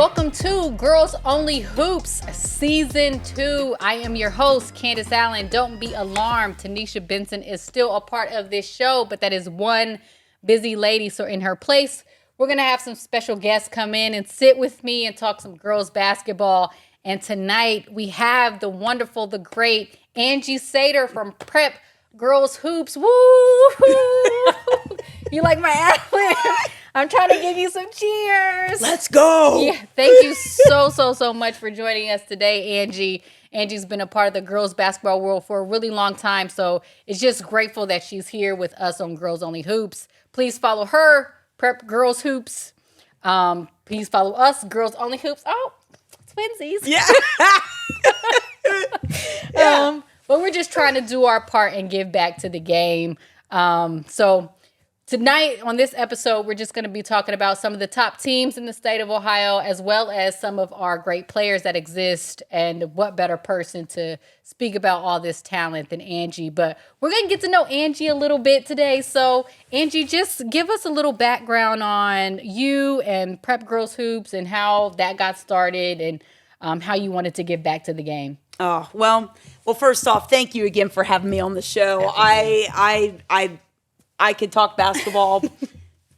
Welcome to Girls Only Hoops Season 2. I am your host, Candace Allen. Don't be alarmed. Tanisha Benson is still a part of this show, but that is one busy lady. So in her place, we're going to have some special guests come in and sit with me and talk some girls basketball. And tonight we have the wonderful, the great Angie Saiter from Prep Girls Hoops. Woo! You like my ad-lib? I'm trying to give you some cheers. Let's go. Yeah, thank you so much for joining us today, Angie. Angie's been a part of the girls basketball world for a really long time, so it's just grateful that she's here with us on Girls Only Hoops. Please follow her, Prep Girls Hoops. Please follow us, Girls Only Hoops. Oh, twinsies. Yeah. But we're just trying to do our part and give back to the game. So tonight on this episode, we're just going to be talking about some of the top teams in the state of Ohio, as well as some of our great players that exist. And what better person to speak about all this talent than Angie. But we're going to get to know Angie a little bit today. So Angie, just give us a little background on you and Prep Girls Hoops and how that got started and how you wanted to give back to the game. Oh, well, first off, thank you again for having me on the show. I could talk basketball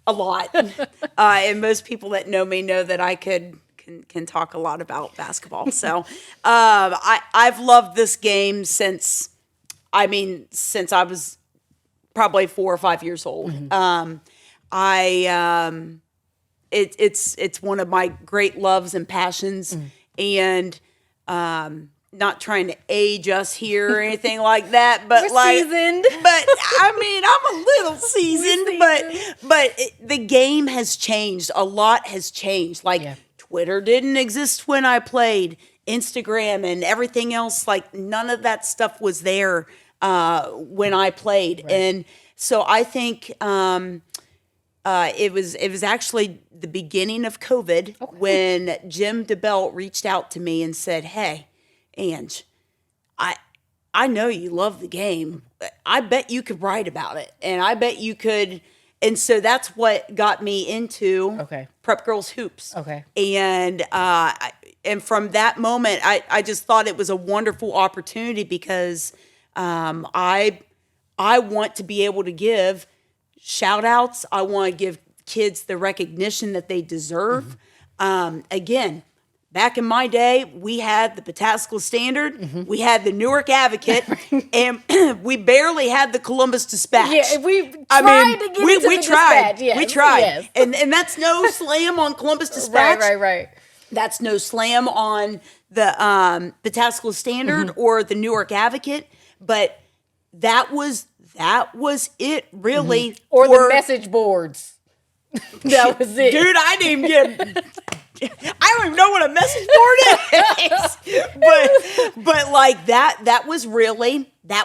a lot. And most people that know me know that I can talk a lot about basketball. So I've loved this game since I was probably 4 or 5 years old. Mm-hmm. It's one of my great loves and passions. Mm. And not trying to age us here or anything like that, but we're seasoned. But I mean, I'm a little seasoned, but the game has changed. A lot has changed. Twitter didn't exist when I played. Instagram and everything else, none of that stuff was there when I played. Right. And so I think it was actually the beginning of COVID when Jim DeBelt reached out to me and said, "Hey, Ange, I know you love the game. I bet you could write about it, and I bet you could." And so that's what got me into Prep Girls Hoops. Okay. And from that moment, I just thought it was a wonderful opportunity because I want to be able to give shout outs. I want to give kids the recognition that they deserve. Mm-hmm. Again, back in my day, we had the Pataskala Standard, mm-hmm. we had the Newark Advocate, and we barely had the Columbus Dispatch. Yeah, we tried to get into the Dispatch. Yes. We tried. Yes. And that's no slam on Columbus Dispatch. Right. That's no slam on the Pataskala Standard mm-hmm. or the Newark Advocate, but that was it, really. Mm-hmm. Or the message boards. That was it. Dude, I didn't even get... I don't even know what a message board is. but that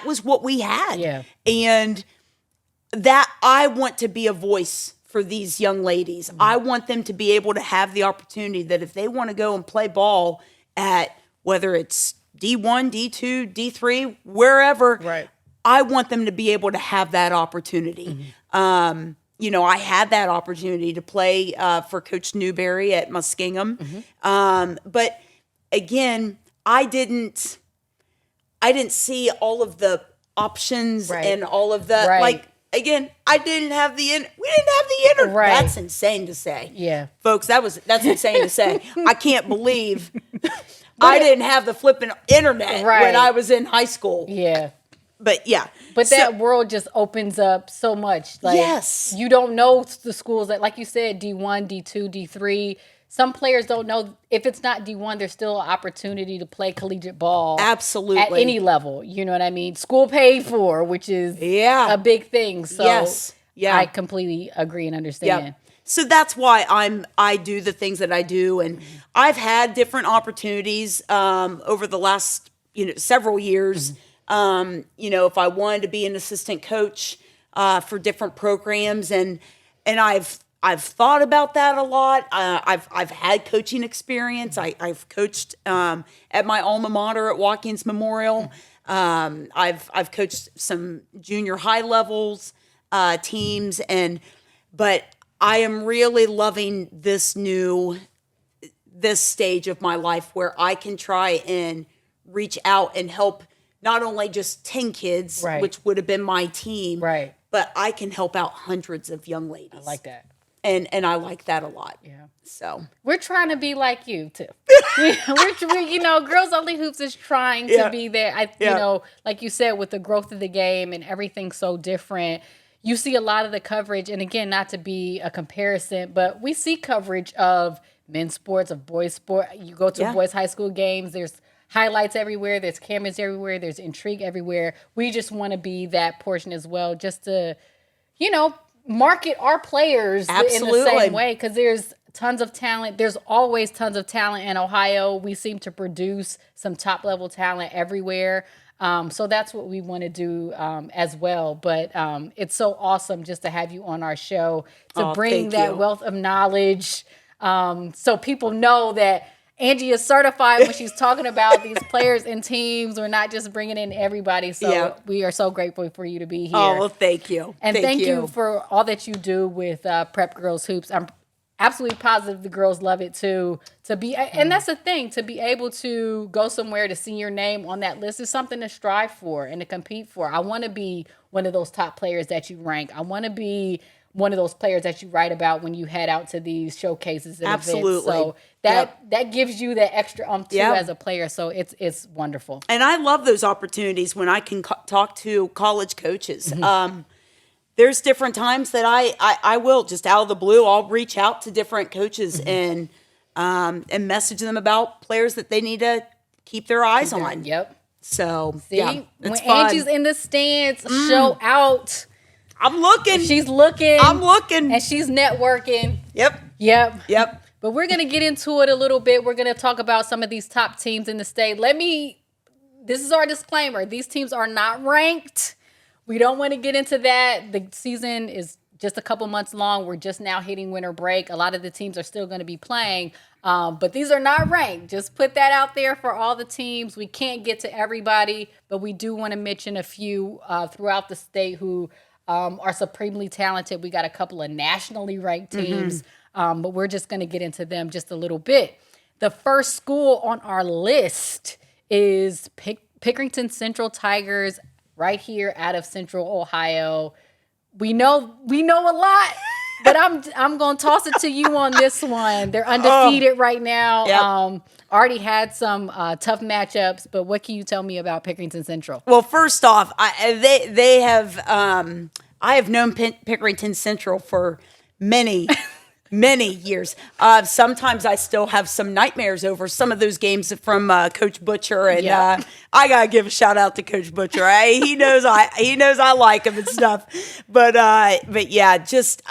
was what we had. Yeah. And that I want to be a voice for these young ladies. Mm-hmm. I want them to be able to have the opportunity that if they want to go and play ball at whether it's D1, D2, D3, wherever, right. I want them to be able to have that opportunity. Mm-hmm. I had that opportunity to play for Coach Newberry at Muskingum. Mm-hmm. But again, I didn't see all of the options and all of the, again, we didn't have the internet. Right. That's insane to say. Yeah. Folks, that's insane to say. I can't believe I didn't have the flipping internet when I was in high school. Yeah. But yeah. But that world just opens up so much. Yes. You don't know the schools that, like you said, D1, D2, D3. Some players don't know if it's not D1, there's still an opportunity to play collegiate ball. Absolutely. At any level. You know what I mean? School paid for, which is a big thing. So yes. Yeah. I completely agree and understand. Yeah. So that's why I do the things that I do. And I've had different opportunities over the last several years. Mm-hmm. If I wanted to be an assistant coach for different programs, and I've thought about that a lot. I've had coaching experience. I've coached at my alma mater at Watkins Memorial. I've coached some junior high levels teams, but I am really loving this new this stage of my life where I can try and reach out and help not only just 10 kids, Right. which would have been my team, Right. but I can help out hundreds of young ladies. I like that. And I like that a lot. Yeah. So We're trying to be like you too. we're Girls Only Hoops is trying to be there. Like you said, with the growth of the game and everything so different, you see a lot of the coverage. And again, not to be a comparison, but we see coverage of men's sports, of boys' sport. You go to boys' high school games, there's highlights everywhere, there's cameras everywhere, there's intrigue everywhere. We just want to be that portion as well, just to, market our players in the same way, because there's tons of talent. There's always tons of talent in Ohio. We seem to produce some top level talent everywhere. So that's what we want to do as well. But it's so awesome just to have you on our show to bring that wealth of knowledge, so people know that Angie is certified when she's talking about these players and teams. We're not just bringing in everybody. So we are so grateful for you to be here. Oh, well, thank you. And thank you for all that you do with Prep Girls Hoops. I'm absolutely positive the girls love it too. And that's the thing, to be able to go somewhere to see your name on that list is something to strive for and to compete for. I want to be one of those top players that you rank. I want to be one of those players that you write about when you head out to these showcases and events. So that gives you that extra too as a player. So it's wonderful. And I love those opportunities when I can talk to college coaches. There's different times that I will just out of the blue, I'll reach out to different coaches and message them about players that they need to keep their eyes on. Yep. So when fun. Angie's in the stands, show out. I'm looking. She's looking. I'm looking. And she's networking. Yep. But we're going to get into it a little bit. We're going to talk about some of these top teams in the state. This is our disclaimer. These teams are not ranked. We don't want to get into that. The season is just a couple months long. We're just now hitting winter break. A lot of the teams are still going to be playing. But these are not ranked. Just put that out there for all the teams. We can't get to everybody, but we do want to mention a few throughout the state who are supremely talented. We got a couple of nationally ranked teams, but we're just going to get into them just a little bit. The first school on our list is Pickerington Central Tigers, right here out of Central Ohio. We know a lot, but I'm going to toss it to you on this one. They're undefeated right now. Yep. Already had some tough matchups, but what can you tell me about Pickerington Central? Well, first off, they have I have known Pickerington Central for many years. Sometimes I still have some nightmares over some of those games from Coach Butcher, and I gotta give a shout out to Coach Butcher. He knows I like him and stuff, but yeah, just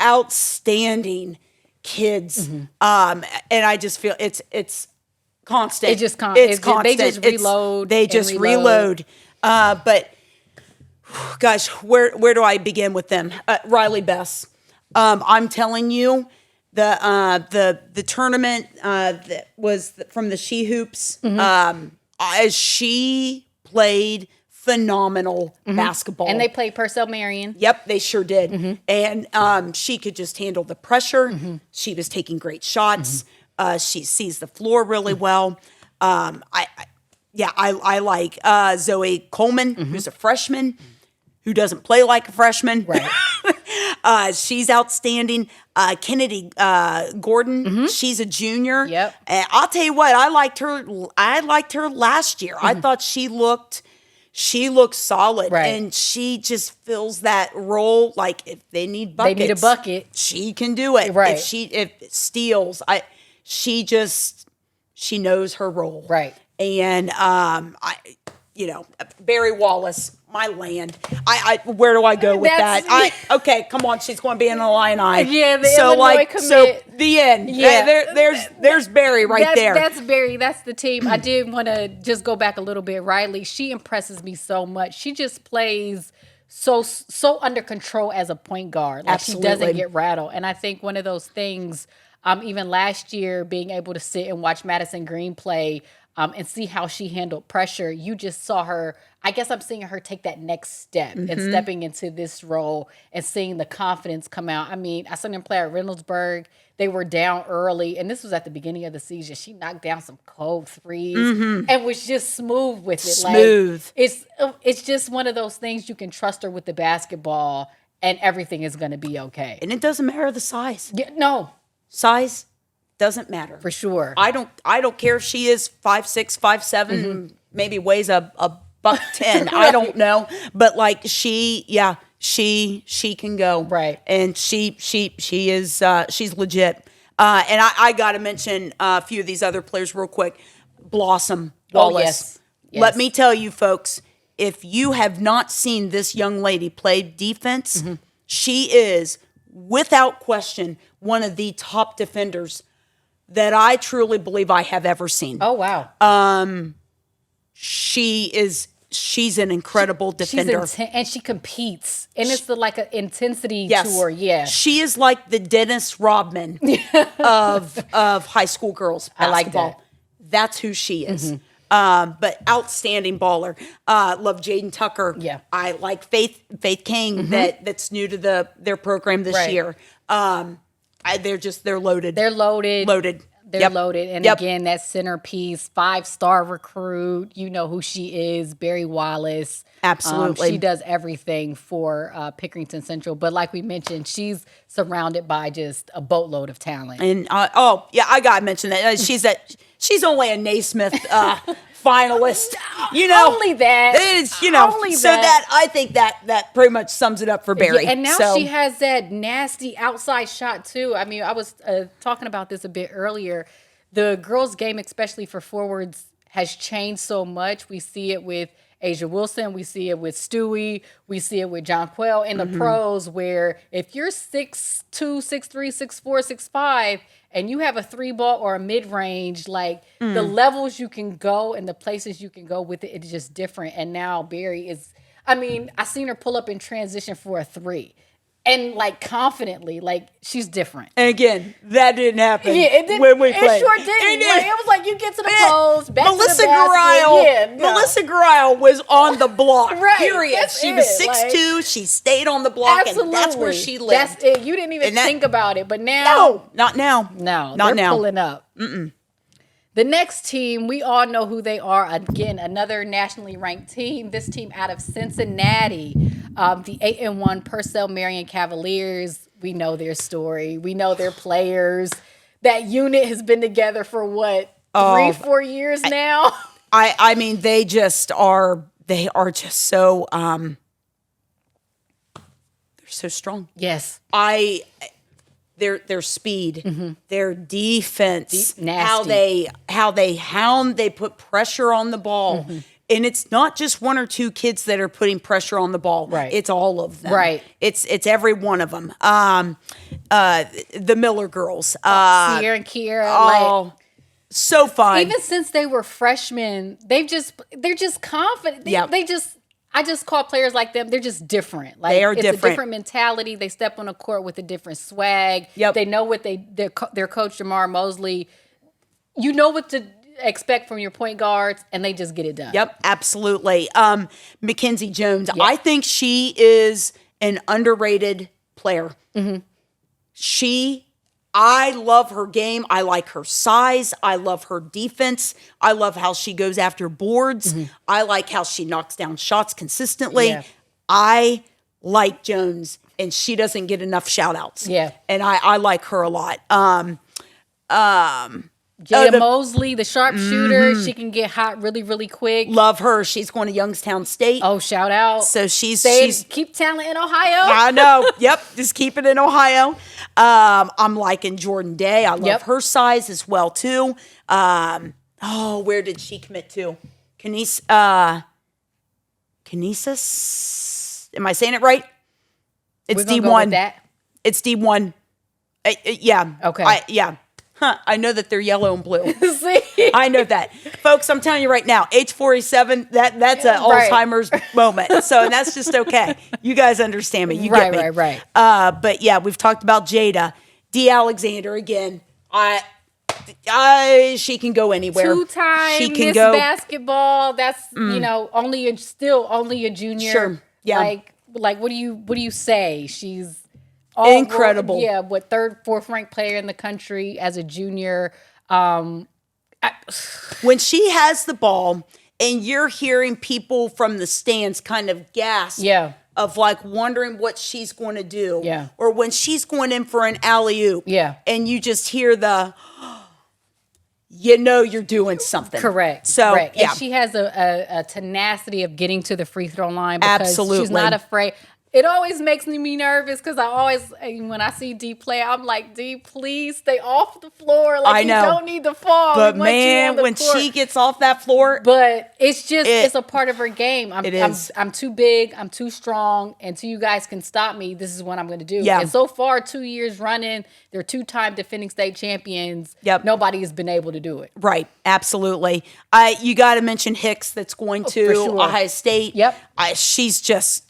outstanding kids. And I just feel it's constant. It's constant. They just reload. But gosh, where do I begin with them? Riley Bess. I'm telling you, the tournament that was from the She Hoops. As she played phenomenal basketball, and they played Purcell Marion. Yep, they sure did. And she could just handle the pressure. She was taking great shots. She sees the floor really well. I like Zoe Coleman, who's a freshman, who doesn't play like a freshman. Right. She's outstanding. Kennedy Gordon, she's a junior. Yep. And I'll tell you what, I liked her last year. I thought she looked solid, right. And she just fills that role. Like if they need buckets, they need a bucket. She can do it. Right. If steals, she knows her role. Right. And Barry Wallace, my land. Where do I go with that? Okay, come on. She's going to be in the Illini. Yeah, the Illinois commit. So the end. Yeah, there's Barry there. That's Barry. That's the team. I did want to just go back a little bit. Riley, she impresses me so much. She just plays so under control as a point guard. Like Absolutely. She doesn't get rattled. And I think one of those things, even last year, being able to sit and watch Madison Green play, and see how she handled pressure. You just saw her. I guess I'm seeing her take that next step and stepping into this role and seeing the confidence come out. I mean, I saw them play at Reynoldsburg. They were down early, and this was at the beginning of the season. She knocked down some cold threes and was just smooth with it. Smooth. Like, it's just one of those things you can trust her with the basketball, and everything is going to be okay. And it doesn't matter the size. Yeah, no, Size doesn't matter. for sure. I don't care if she is 5'6", 5'7", maybe weighs a $110. I don't know, but like she can go, Right. and she is she's legit. And I got to mention a few of these other players real quick. Blossom Wallace. Yes. Let me tell you, folks, if you have not seen this young lady play defense, she is without question one of the top defenders that I truly believe I have ever seen. Oh, wow. She's an incredible defender. And she competes. And it's like an intensity Yes. to her. Yeah. She is like the Dennis Rodman of high school girls basketball. I like that. That's who she is. But outstanding baller. Love Jaden Tucker. Yeah. I like Faith King that's new to their program this Right. year. They're loaded. They're loaded. Loaded. They're Yep. loaded. And Yep. again, that centerpiece, 5-star recruit. You know who she is, Barry Wallace. Absolutely. She does everything for Pickerington Central. But like we mentioned, she's surrounded by just a boatload of talent. And I gotta mention that she's only a Naismith finalist. You know, Only that. It's Only so that. I think that pretty much sums it up for Barry. Yeah, and now So, she has that nasty outside shot too. I mean, I was talking about this a bit earlier. The girls' game, especially for forwards, has changed so much. We see it with Asia Wilson. We see it with Stewie. We see it with John Quell in the pros, where if you're 6'2", 6'3", 6'4", 6'5", and you have a 3-ball or a mid-range, like the levels you can go and the places you can go with it, it's just different. And now Barry is, I mean, I seen her pull up in transition for a 3. And like confidently, like she's different. and again, that didn't happen. Yeah, it did. When we It played. sure didn't. Like, it was like you get to the post, back Melissa to the basket. Grile. Yeah, no. Melissa Grile was on the block. Right, Period. that's She it, was 6'2". She stayed on the block, Absolutely. and that's where she lived. That's it. You didn't even And that- think about it, but now, No, not now. no, not they're now. pulling up. The next team, we all know who they are. Again, another nationally ranked team. This team out of Cincinnati, the 8-1 Purcell Marion Cavaliers. We know their story. We know their players. That unit has been together for what, 3-4 years now? I mean, they just are. They are just so. They're so strong. Yes. Their speed, their defense, Nasty. how they hound, they put pressure on the ball. And it's not just one or two kids that are putting pressure on the ball. Right. It's all of them. Right. It's every one of them. The Miller girls. Sierra and Kiera, so fun. even since they were freshmen, they're just confident. Yep. I just call players like them. They're just different. Like They are it's different. a different mentality. They step on a court with a different swag. Yep. They know what their coach Jamar Mosley. You know what to expect from your point guards, and they just get it done. Yep, absolutely. Mackenzie Jones, I think she is an underrated player. I love her game. I like her size. I love her defense. I love how she goes after boards. I like how she knocks down shots consistently. Yeah. I like Jones, and she doesn't get enough shout outs. Yeah. And I like her a lot. Jada Mosley, the sharpshooter, she can get hot really, really quick. Love her. She's going to Youngstown State. Oh, shout out. So she's Keep talent in Ohio. I know. Yep. Just keep it in Ohio. I'm liking Jordan Day. I love her size as well, too. Where did she commit to? Kinesis? Am I saying it right? It's We're gonna D1. go with that. It's D1. Yeah. Okay. I know that they're yellow and blue. See? I know that. Folks, I'm telling you right now, H47, that's an Right. Alzheimer's moment. So, and that's just okay. You guys understand me. You Right, get me. right. But yeah, we've talked about Jada. D. Alexander, again, She can go anywhere. Two-time She can Miss go Basketball. That's still only a junior. Sure. Yeah. Like what do you say? She's Incredible. Third, fourth ranked player in the country as a junior. When she has the ball and you're hearing people from the stands kind of gasp. Yeah. Of like wondering what she's going to do. Yeah. Or when she's going in for an alley-oop. Yeah. And you just hear you're doing something. Correct. So, correct. yeah. And she has a tenacity of getting to the free throw line because Absolutely. she's not afraid. It always makes me nervous because when I see D play, I'm like, D, please stay off the floor. Like, I know. You don't need to fall. But man, when she gets off that floor. But it's just, it's a part of her game. It is. I'm too big. I'm too strong. Until you guys can stop me, this is what I'm going to do. Yeah. And so far, 2 years running, they're 2-time defending state champions. Yep. Nobody has been able to do it. Right. Absolutely. You got to mention Hicks that's going to for sure. Ohio State. Yep. She's just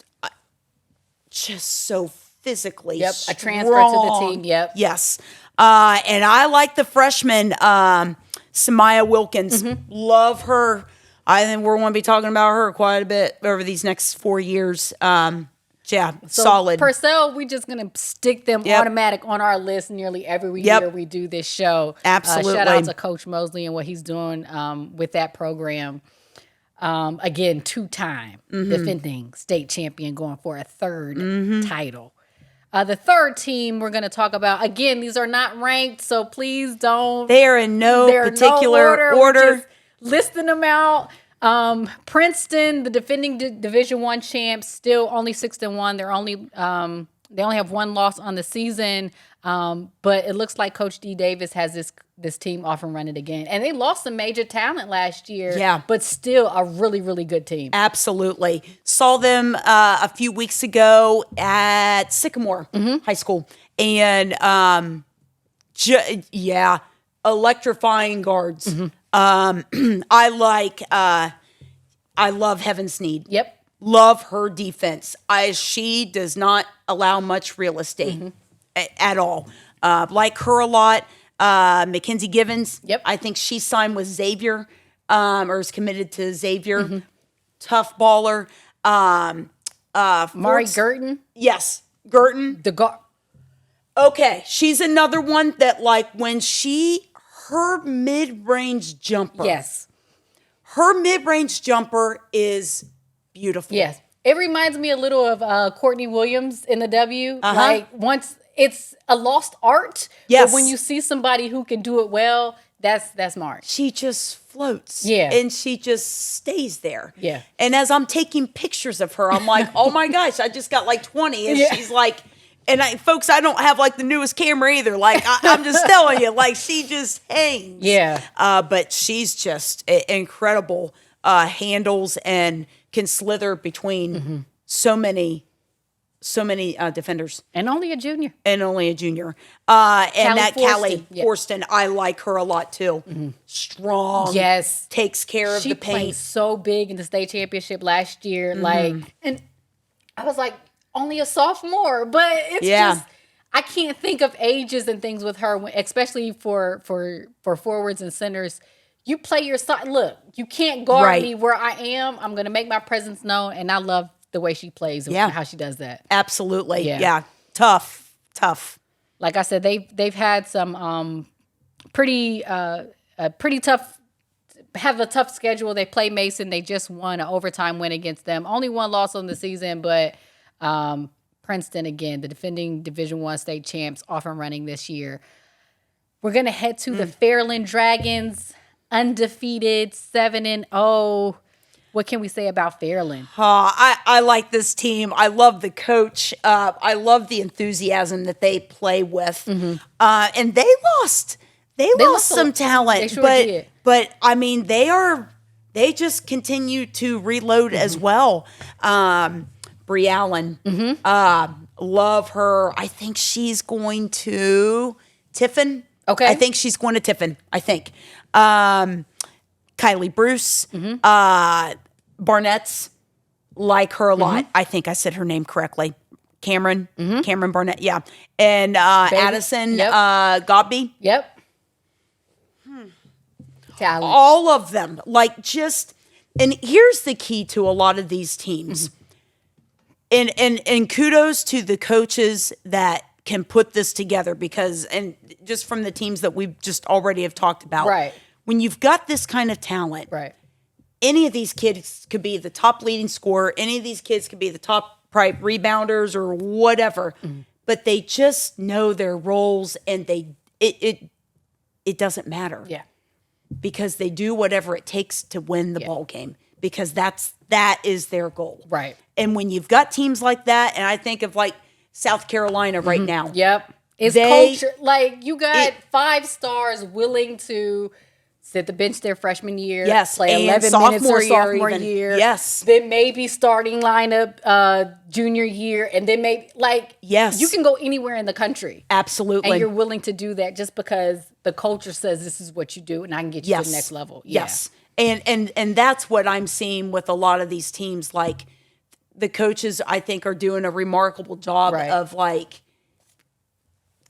so physically a transfer to the team. Yep. Yes. And I like the freshman, Samaya Wilkins. Love her. I think we're going to be talking about her quite a bit over these next 4 years. Solid. Purcell, we're just going to stick them automatic on our list nearly every year we do this show. Absolutely. Shout out to Coach Mosley and what he's doing with that program. Again, 2-time defending state champion, going for a third title. The third team we're going to talk about, again, these are not ranked, so please don't. They are in no particular order. We're just listing them out. Princeton, the defending Division I champs, still only 6-1. They only have one loss on the season. But it looks like Coach D. Davis has this team off and running again. And they lost some major talent last year. Yeah. But still a really, really good team. Absolutely. Saw them a few weeks ago at Sycamore High School. And, electrifying guards. I love Heaven Sneed. Yep. Love her defense. She does not allow much real estate at all. Like her a lot. Mackenzie Givens. Yep. I think she signed with Xavier, or is committed to Xavier. Tough baller. Mari Girton. Yes. Girton. Okay. She's another one that when her mid-range jumper. Yes. Her mid-range jumper is beautiful. Yes. It reminds me a little of Courtney Williams in the W. Once it's a lost art. Yes. But when you see somebody who can do it well, that's March. She just floats. Yeah. And she just stays there. Yeah. And as I'm taking pictures of her, I'm like, oh my gosh, I just got 20. And she's like, and folks, I don't have the newest camera either. I'm just telling you, she just hangs. Yeah. But she's just incredible handles and can slither between so many defenders. And only a junior. And that Callie Yeah. Forston, I like her a lot too. Strong. Yes. Takes care of the She played paint. so big in the state championship last year. And I was like, only a sophomore, but it's just, I can't think of ages and things with her, especially for forwards and centers. You play your side. Look, you can't guard me where I am. I'm going to make my presence known, and I love the way she plays and how she does that. Absolutely. Yeah. Tough. Like I said, they've had some pretty tough. Have a tough schedule. They play Mason. They just won an overtime win against them. Only one loss on the season, but Princeton, again, the defending Division I state champs, off and running this year. We're going to head to the Fairland Dragons, undefeated, 7-0. What can we say about Fairland? I like this team. I love the coach. I love the enthusiasm that they play with. And they lost. They lost some talent. They sure did. But I mean, they just continue to reload as well. Bri Allen. Love her. I think she's going to Tiffin. Okay. I think she's going to Tiffin. I think. Kylie Bruce. Barnett's. Like her a lot. I think I said her name correctly. Cameron Barnett. Yeah. And Addison Godby. Yep. talent. All of them. Like just, and here's the key to a lot of these teams. And kudos to the coaches that can put this together because, and just from the teams that we've just already have talked about. Right. When you've got this kind of talent. Right. Any of these kids could be the top leading scorer. Any of these kids could be the top rebounders or whatever. But they just know their roles, and it doesn't matter. Yeah. Because they do whatever it takes to win the ball game. Because that is their goal. Right. And when you've got teams like that, and I think of like South Carolina right now. Yep. It's culture. Like you got 5 stars willing to sit the bench their freshman year. Yes. Play 11 minutes or sophomore year. Yes. Then maybe starting lineup junior year. And then maybe yes. You can go anywhere in the country. Absolutely. And you're willing to do that just because the culture says this is what you do and I can get you to the next level. Yeah. Yes. And that's what I'm seeing with a lot of these teams. Like the coaches, I think, are doing a remarkable job of like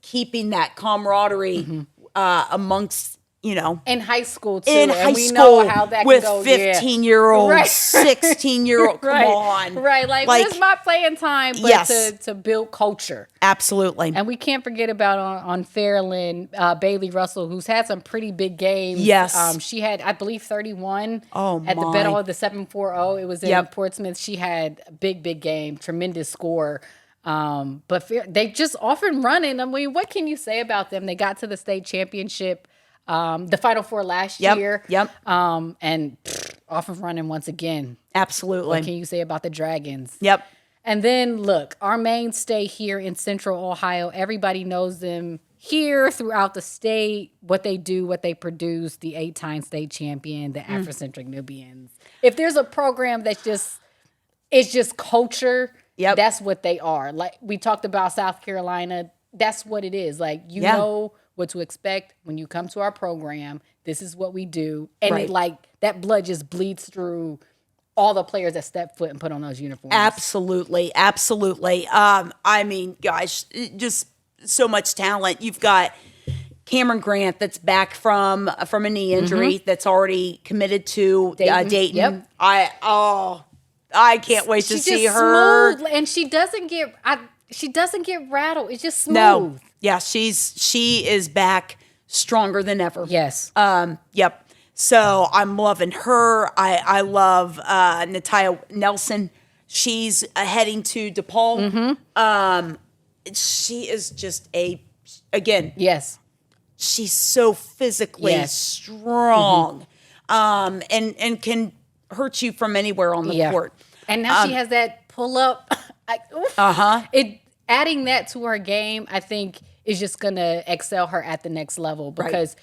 keeping that camaraderie amongst, you know. In high school, too. In high we school know how that with can go. 15-year-olds, Right. 16-year-olds. Come on. Right. Like where's my playing time? But to build culture. Absolutely. And we can't forget about on Fairland, Bailey Russell, who's had some pretty big games. Yes. She had, I believe, 31 at the Battle of the 740. It was in Portsmouth. She had a big game, tremendous score. But they just often running. I mean, what can you say about them? They got to the state championship, the Final Four last year. And off of running once again. Absolutely. What can you say about the Dragons? Yep. And then look, our mainstay here in Central Ohio, everybody knows them here throughout the state, what they do, what they produce, the 8-time state champion, the Afrocentric Nubians. If there's a program that's just culture, that's what they are. Like we talked about South Carolina, that's what it is. Like you know what to expect when you come to our program. This is what we do. And it, like that blood just bleeds through all the players that step foot and put on those uniforms. Absolutely. I mean, gosh, just so much talent. You've got Cameron Grant that's back from a knee injury that's already committed to Dayton. Yep. I can't wait to see her. Smooth, and she doesn't get rattled. It's just smooth. No. Yeah, she is back stronger than ever. Yes. Yep. So I'm loving her. I love Natalia Nelson. She's heading to DePaul. She is just yes. She's so physically strong, and can hurt you from anywhere on the court. And now she has that pull up. Adding that to her game, I think, is just gonna excel her at the next level because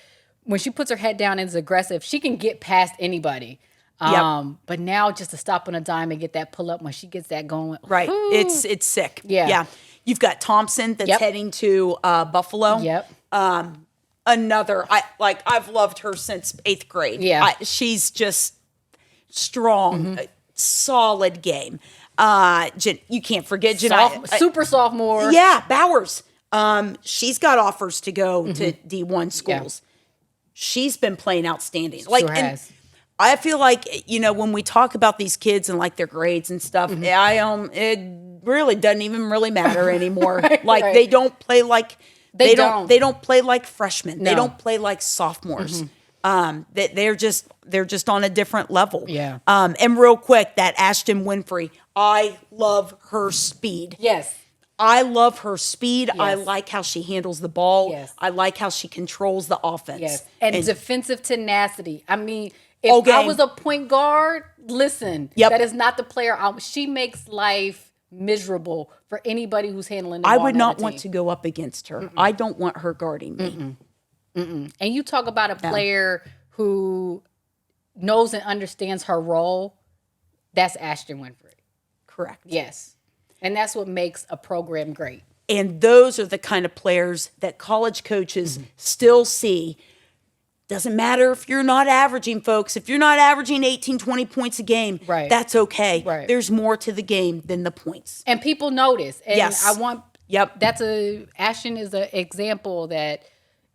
when she puts her head down and is aggressive, she can get past anybody. But now just to stop on a dime and get that pull up when she gets that going. Right. Whoo. It's sick. Yeah. You've got Thompson that's heading to Buffalo. Yep. Another, I've loved her since 8th grade. Yeah. She's just strong, solid game. You can't forget super sophomore. Yeah, Bowers. She's got offers to go to D1 schools. She's been playing outstanding. Sure has. I feel like, when we talk about these kids and like their grades and stuff, it really doesn't even really matter anymore. They don't play like they don't play like freshmen. No. They don't play like sophomores. They're just on a different level. Yeah. And real quick, that Ashton Winfrey, I love her speed. Yes. I love her speed. Yes. I like how she handles the ball. Yes. I like how she controls the offense. Yes. And defensive tenacity. I mean, if I was a point guard, listen, that is not the player. She makes life miserable for anybody who's handling the ball. I would not want to go up against her. I don't want her guarding me. And you talk about a player who knows and understands her role. That's Ashton Winfrey. Correct. Yes. And that's what makes a program great. And those are the kind of players that college coaches still see. Doesn't matter if you're not averaging, folks. If you're not averaging 18, 20 points a game, that's okay. Right. There's more to the game than the points. And people notice. And yes. Ashton is an example that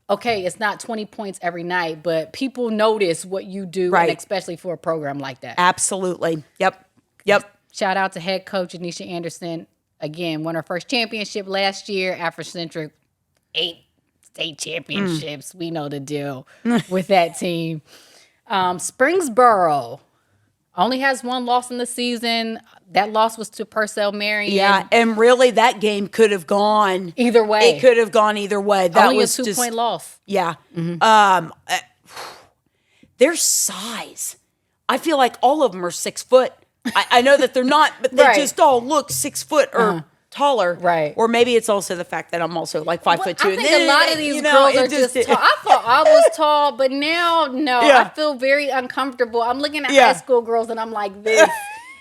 okay, it's not 20 points every night, but people notice what you do, Right. and especially for a program like that. Absolutely. Yep. Shout out to head coach Anisha Anderson. Again, won her first championship last year after Centric 8 state championships. We know the deal with that team. Springsboro only has one loss in the season. That loss was to Purcell Marion. Yeah, and really that game could have gone Either way. It could have gone either way. That Only was a 2-point loss. Yeah. Their size. I feel like all of them are 6 foot. I know that they're not, but they Right. just all look 6 foot or taller. Right. Or maybe it's also the fact that I'm also like 5'2". I think a lot of these girls are just tall. I thought I was tall, but now, no. Yeah. I feel very uncomfortable. I'm looking at Yeah. high school girls and I'm like, this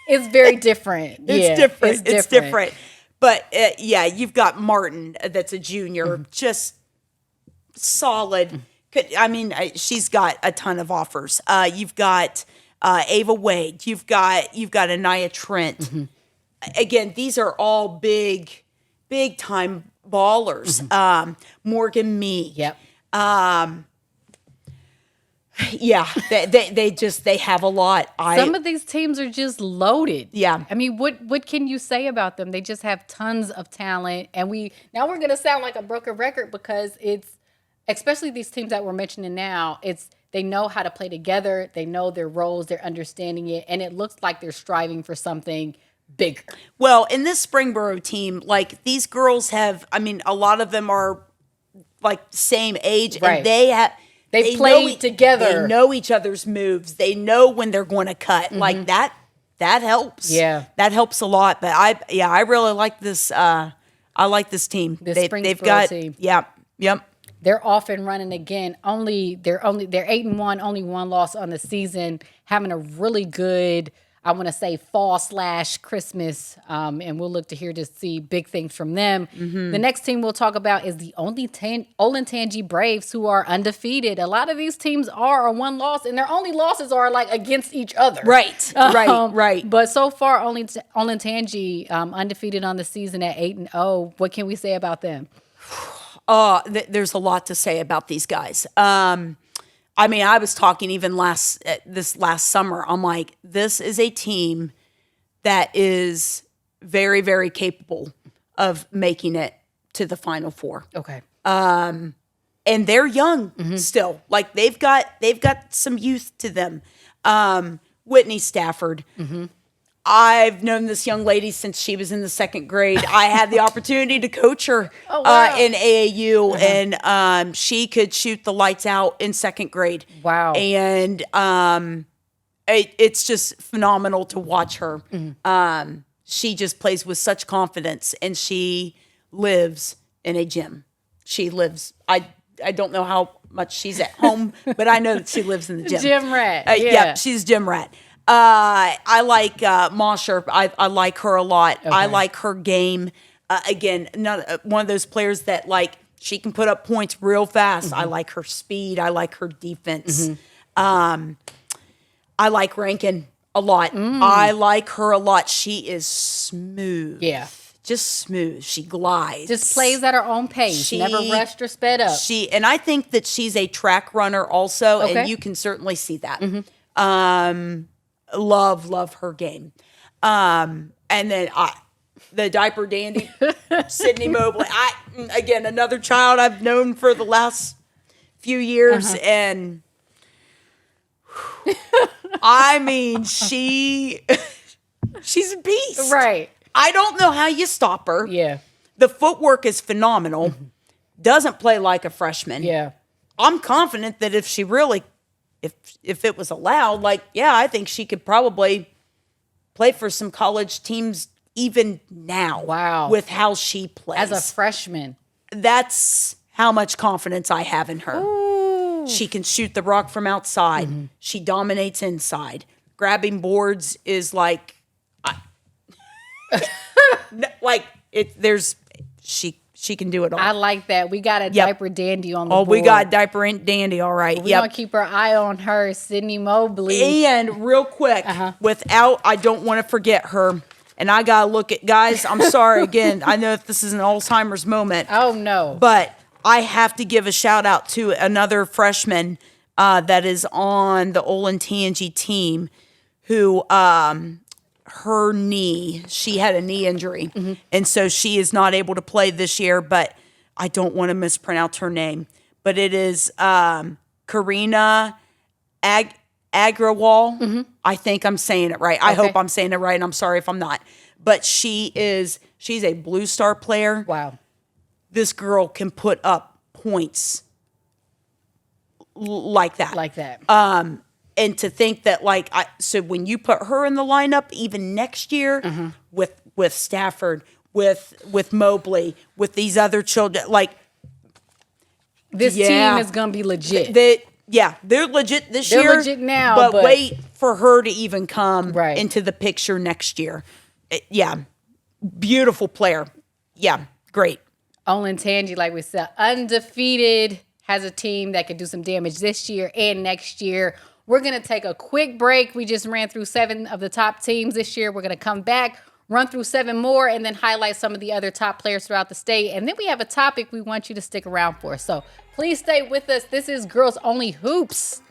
is very different. It's different. It's different. But yeah, you've got Martin, that's a junior, just solid. She's got a ton of offers. You've got Ava Wade. You've got Anaya Trent. Again, these are all big time ballers. Morgan Mee. Yep. Yeah, they have a lot. Some of these teams are just loaded. Yeah. I mean, what can you say about them? They just have tons of talent. And we're going to sound like a broken record because it's, especially these teams that we're mentioning now, they know how to play together. They know their roles. They're understanding it. And it looks like they're striving for something bigger. Well, in this Springboro team, like these girls have, a lot of them are like same age, Right. and they played together. They know each other's moves. They know when they're going to cut. Like that helps. Yeah. That helps a lot. But I really like this. I like this team. This Springboro team. Yeah. Yep. They're off and running again. They're 8-1, only one loss on the season, having a really good, I want to say, fall/Christmas. And we'll look to see big things from them. The next team we'll talk about is the Olentangy Braves, who are undefeated. A lot of these teams are one loss, and their only losses are like against each other. Right. Right. But so far, Olentangy undefeated on the season at 8-0. What can we say about them? There's a lot to say about these guys. I was talking even this last summer. I'm like, this is a team that is very, very capable of making it to the Final Four. Okay. And they're young still. Like they've got some youth to them. Whitney Stafford. I've known this young lady since she was in the 2nd grade. I had the opportunity to coach her in AAU, and she could shoot the lights out in 2nd grade. Wow. And it's just phenomenal to watch her. She just plays with such confidence, and she lives in a gym. She lives, I don't know how much she's at home, but I know that she lives in the gym. Gym rat. Yep, she's a gym rat. I like Mosher. I like her a lot. Okay. I like her game. Again, one of those players that like she can put up points real fast. I like her speed. I like her defense. I like Rankin a lot. I like her a lot. She is smooth. Yeah. Just smooth. She glides. Just plays at her own pace. Never rushed or sped up. And I think that she's a track runner also, Okay. and you can certainly see that. Love her game. And then the diaper dandy, Sydney Mobley. Again, another child I've known for the last few years, and she's a beast. Right. I don't know how you stop her. Yeah. The footwork is phenomenal. Doesn't play like a freshman. Yeah. I'm confident that if it was allowed, I think she could probably play for some college teams even now. Wow. With how she plays. As a freshman. That's how much confidence I have in her. Ooh. She can shoot the rock from outside. She dominates inside. Grabbing boards is she can do it all. I like that. We got a diaper dandy on the board. We got diaper dandy, all right. We're going to keep our eye on her, Sydney Mobley. And real quick, I don't want to forget her. And I got to look at, guys, I'm sorry again. I know if this is an Alzheimer's moment. Oh, no. But I have to give a shout out to another freshman that is on the Olentangy team who her knee, she had a knee injury. And so she is not able to play this year, but I don't want to mispronounce her name. But it is Karina Agrawal. I think I'm saying it right. I hope I'm saying it right, and I'm sorry if I'm not. But she's a Blue Star player. Wow. This girl can put up points like that. Like that. And to think that, like, so when you put her in the lineup, even next year with Stafford, with Mobley, with these other children, like, this team is gonna be legit. They're legit this year. They're legit now, but wait for her to even come Right. into the picture next year. Beautiful player. Yeah, great. Olentangy, like we said, undefeated, has a team that can do some damage this year and next year. We're going to take a quick break. We just ran through 7 of the top teams this year. We're going to come back, run through 7 more, and then highlight some of the other top players throughout the state. And then we have a topic we want you to stick around for. So please stay with us. This is Girls Only Hoops.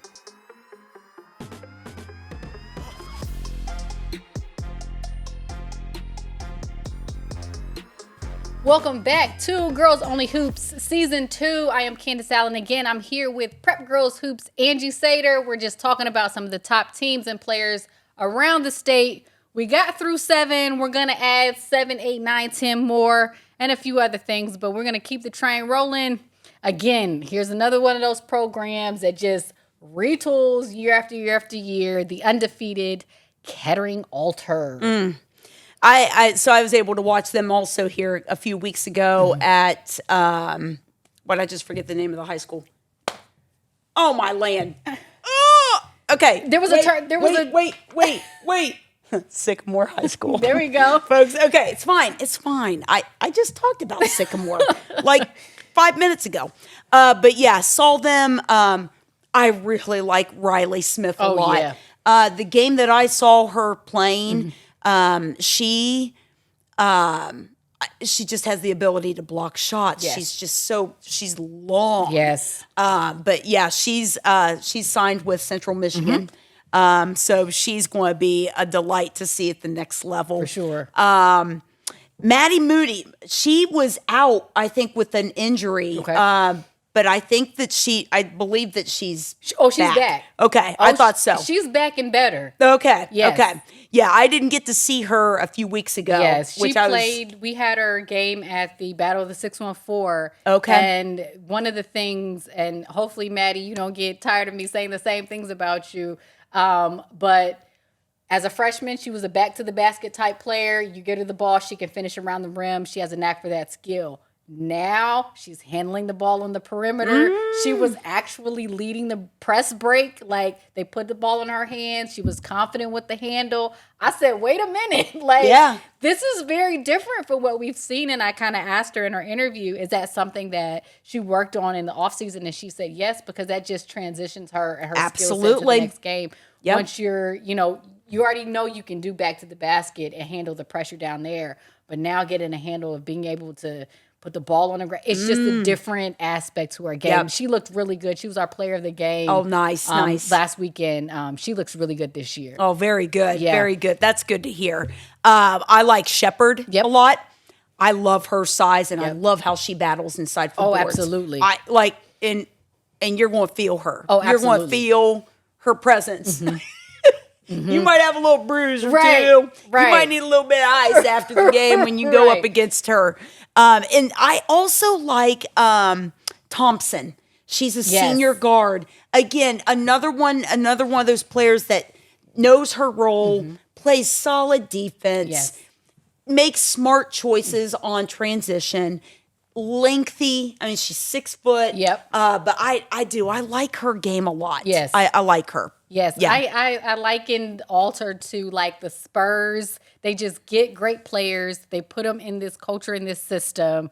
Welcome back to Girls Only Hoops Season 2. I am Candace Allen again. I'm here with Prep Girls Hoops Angie Saiter. We're just talking about some of the top teams and players around the state. We got through 7. We're going to add 7, 8, 9, 10 more and a few other things, but we're going to keep the train rolling. Again, here's another one of those programs that just retools year after year after year. The undefeated Kettering Alter. So I was able to watch them also here a few weeks ago at what I just forget the name of the high school. Oh my land! Okay, wait. Sycamore High School. There we go, folks. Okay, it's fine. I just talked about Sycamore like 5 minutes ago. But yeah, saw them. I really like Riley Smith a lot. Yeah. The game that I saw her playing. She just has the ability to block shots. Yes. She's long. Yes. But yeah, she's signed with Central Michigan. So she's going to be a delight to see at the next level. For sure. Maddie Moody, she was out, I think, with an injury. Okay. But I think that I believe that she's back. Okay, I thought so. She's back and better. Okay. Yes. Okay. Yeah, I didn't get to see her a few weeks ago. Yes, she played. We had her game at the Battle of the 614. Okay. And one of the things, and hopefully, Maddie, you don't get tired of me saying the same things about you, but as a freshman, she was a back to the basket type player. You get her the ball, she can finish around the rim. She has a knack for that skill. Now she's handling the ball on the perimeter. She was actually leading the press break. Like, they put the ball in her hands. She was confident with the handle. I said, wait a minute. This is very different from what we've seen. And I kind of asked her in her interview, is that something that she worked on in the offseason? And she said yes, because that just transitions her and her skill set to the next game. Yep. Once you're, you already know you can do back to the basket and handle the pressure down there. But now getting a handle of being able to put the ball on the ground. It's just a different aspect to her game. Yep. She looked really good. She was our player of the game. Oh, nice. Last weekend. She looks really good this year. Oh, very good. Yeah. Very good. That's good to hear. I like Shepherd a lot. I love her size, and I love how she battles inside for boards. Absolutely. I like, and you're going to feel her. Oh, absolutely. You're going to feel her presence. You might have a little bruise or two. Right. You might need a little bit of ice after the game when you go up against her. And I also like Thompson. She's a senior guard. Again, another one of those players that knows her role, plays solid defense, makes smart choices on transition. Lengthy. I mean, she's 6 foot. Yep. But I like her game a lot. Yes. I like her. Yes. Yeah. I likened Alter to like the Spurs. They just get great players. They put them in this culture, in this system.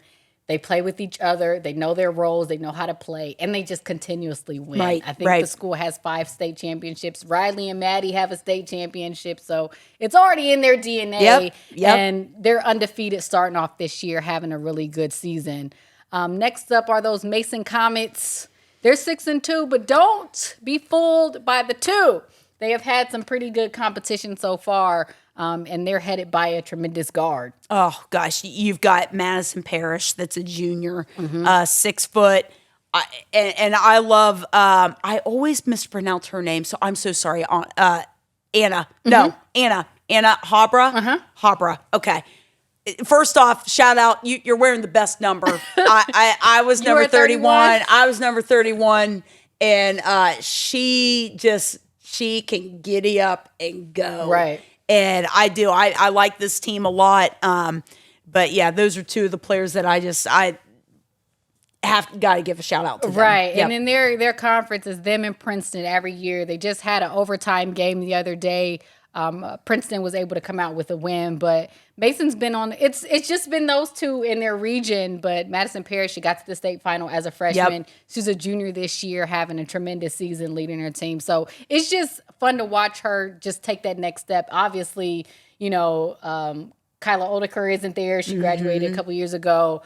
They play with each other. They know their roles. They know how to play. And they just continuously win. Right, I think the school has 5 state championships. Riley and Maddie have a state championship. So it's already in their DNA. Yep. And they're undefeated starting off this year, having a really good season. Next up are those Mason Comets. They're 6-2, but don't be fooled by the 2. They have had some pretty good competition so far, and they're headed by a tremendous guard. Oh, gosh. You've got Madison Parrish, that's a junior, 6 foot. I love, I always mispronounce her name, so I'm so sorry. Anna. No, Anna Habra. Habra. Okay. First off, shout out. You're wearing the best number. I was number 31. I was number 31. And she can giddy up and go. Right. And I do. I like this team a lot. But yeah, those are 2 of the players that I have got to give a shout out to them. Right. Yep. And in their conference is them and Princeton every year. They just had an overtime game the other day. Princeton was able to come out with a win, but Mason's been on. It's just been those 2 in their region. But Madison Parrish, she got to the state final as a freshman. Yep. She's a junior this year, having a tremendous season, leading her team. So it's just fun to watch her just take that next step. Obviously, Kyla Odeker isn't there. She graduated a couple years ago.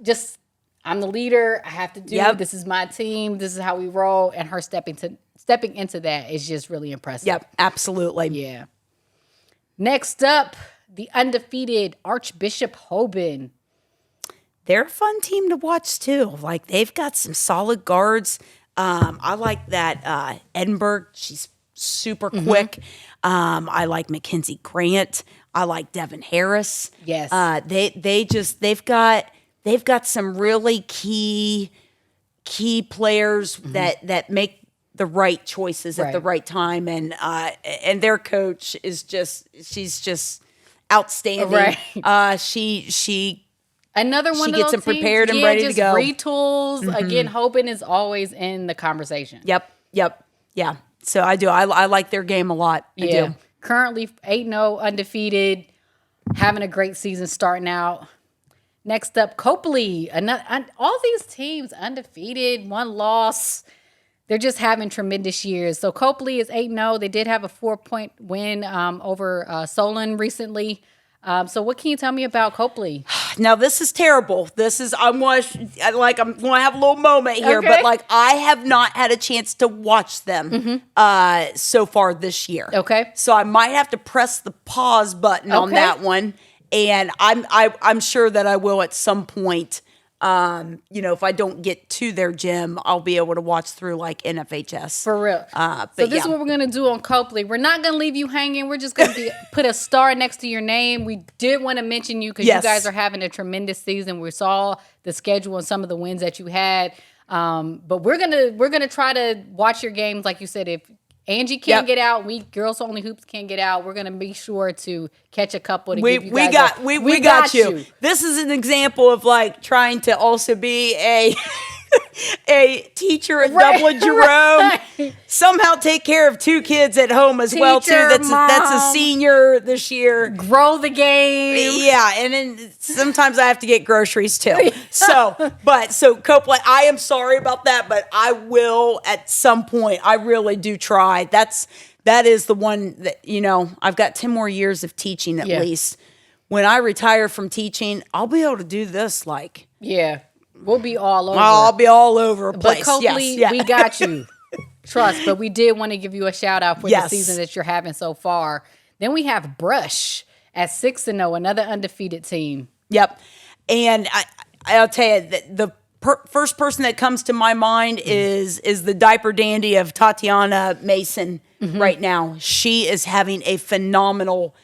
Just, I'm the leader. I have to do. Yep. This is my team. This is how we roll. And her stepping into that is just really impressive. Yep, absolutely. Yeah. Next up, the undefeated Archbishop Hoban. They're a fun team to watch too. Like, they've got some solid guards. I like that Edinburgh. She's super quick. I like Mackenzie Grant. I like Devin Harris. Yes. They've got some really key players that make the right choices at the right time, and their coach is she's just outstanding. Right. She another one. She of gets those them prepared teams, and ready to go. Free tools. Again, Hoban is always in the conversation. Yep. Yeah. So I do. I like their game a lot. I do. Currently 8-0, undefeated, having a great season starting out. Next up, Copley. All these teams undefeated, 1 loss. They're just having tremendous years. So Copley is 8-0. They did have a 4-point win over Solon recently. So what can you tell me about Copley? Now, this is terrible. I'm going to have a little moment here, Okay. but I have not had a chance to watch them so far this year. Okay. So I might have to press the pause button on that one, and I'm sure that I will at some point. If I don't get to their gym, I'll be able to watch through like NFHS. For real. So this is what we're going to do on Copley. We're not going to leave you hanging. We're just going to put a star next to your name. We did want to mention you because you guys are having a tremendous season. We saw the schedule and some of the wins that you had. But we're gonna try to watch your games. Like you said, if Angie can't get out, we Girls Only Hoops can't get out, we're gonna be sure to catch a couple to give you guys we got you. This is an example of like trying to also be a teacher at Dublin Jerome. Somehow take care of 2 kids at home as well too. That's a senior this year. Grow the game. Yeah, and then sometimes I have to get groceries too. So Copeland, I am sorry about that, but I will at some point. I really do try. That is the one that, I've got 10 more years of teaching at least. When I retire from teaching, I'll be able to do this we'll be all over. I'll be all over the place. But Copley, we got you. Trust, but we did want to give you a shout out for the season that you're having so far. Then we have Brush at 6-0, another undefeated team. Yep. And I'll tell you, the first person that comes to my mind is the diaper dandy of Tatiana Mason right now. She is having a phenomenal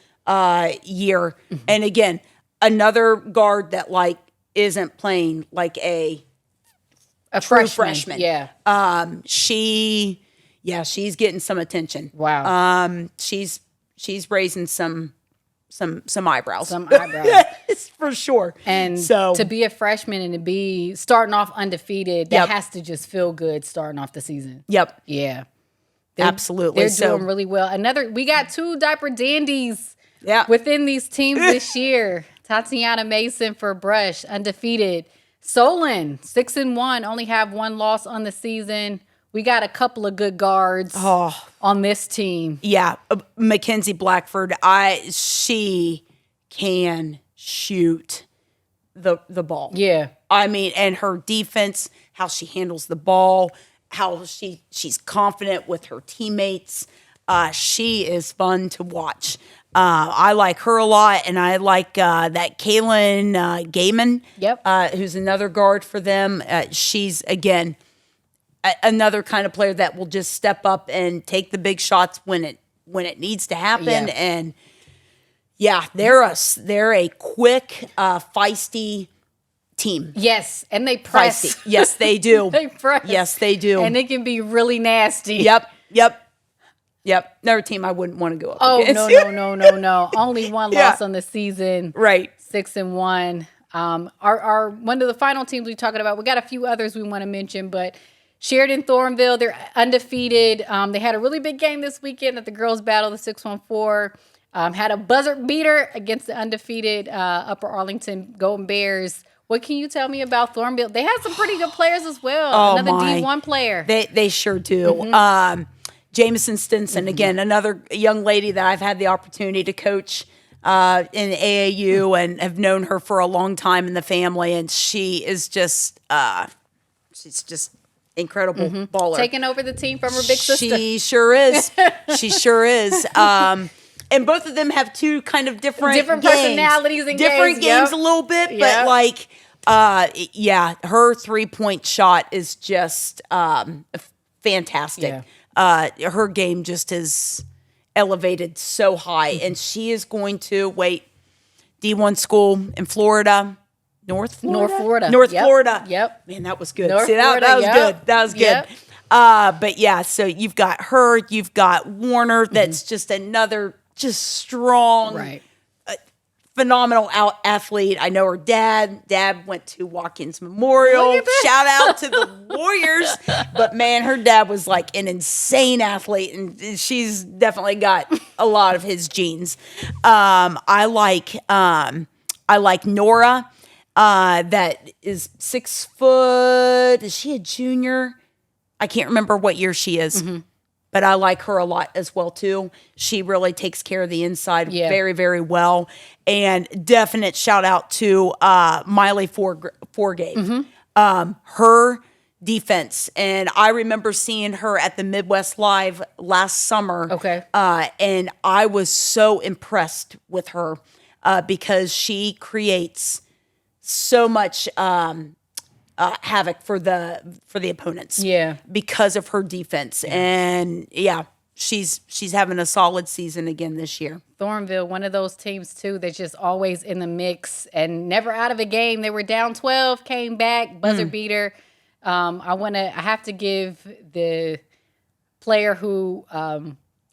year. And again, another guard that isn't playing like a true freshman. Yeah. She's getting some attention. Wow. She's raising some eyebrows. Some eyebrows. It's for sure. And so to be a freshman and to be starting off undefeated, that has to just feel good starting off the season. Yep. Yeah. Absolutely. They're doing really well. We got 2 diaper dandies within these teams this year. Tatiana Mason for Brush, undefeated. Solon, 6-1, only have 1 loss on the season. We got a couple of good guards on this team. Yeah, Mackenzie Blackford, she can shoot the ball. Yeah. I mean, and her defense, how she handles the ball, how she's confident with her teammates. She is fun to watch. I like her a lot, and I like that Kaylin Gaiman, who's another guard for them. She's, again, another kind of player that will just step up and take the big shots when it needs to happen. Yeah. And they're a quick, feisty team. Yes, and they press. Feisty. Yes, they do. They press. Yes, they do. And it can be really nasty. Yep. Another team I wouldn't want to go up against. No. Only one loss on the season. Right. 6-1. Our one of the final teams we're talking about, we got a few others we want to mention, but Sheridan Thornville, they're undefeated. They had a really big game this weekend at the girls' battle, the 614. Had a buzzer beater against the undefeated Upper Arlington Golden Bears. What can you tell me about Thornville? They have some pretty good players as well. Another D1 player. They sure do. Jamison Stinson, again, another young lady that I've had the opportunity to coach in AAU and have known her for a long time in the family. And she is just, she's just incredible baller. Taking over the team from her big sister. She sure is. She sure is. And both of them have two kind of different games. Personalities and different games a little bit, but like, her 3-point shot is just fantastic. Her game just is elevated so high, and she is going to D1 school in Florida. North Florida. Yep. Man, that was good. North See, that Florida, was good. That was good. Yep. But yeah, so you've got her, you've got Warner. That's just another strong, phenomenal athlete. I know her dad. Dad went to Watkins Memorial. Shout out to the Warriors. But man, her dad was like an insane athlete, and she's definitely got a lot of his genes. I like Nora. That is 6 foot. Is she a junior? I can't remember what year she is. But I like her a lot as well, too. She really takes care of the inside very, very well. And definite shout out to Miley Forgate. Her defense. And I remember seeing her at the Midwest Live last summer. Okay. And I was so impressed with her because she creates so much havoc for the opponents. Because of her defense. And she's having a solid season again this year. Thornville, one of those teams too that's just always in the mix and never out of a game. They were down 12, came back, buzzer beater. I have to give the player who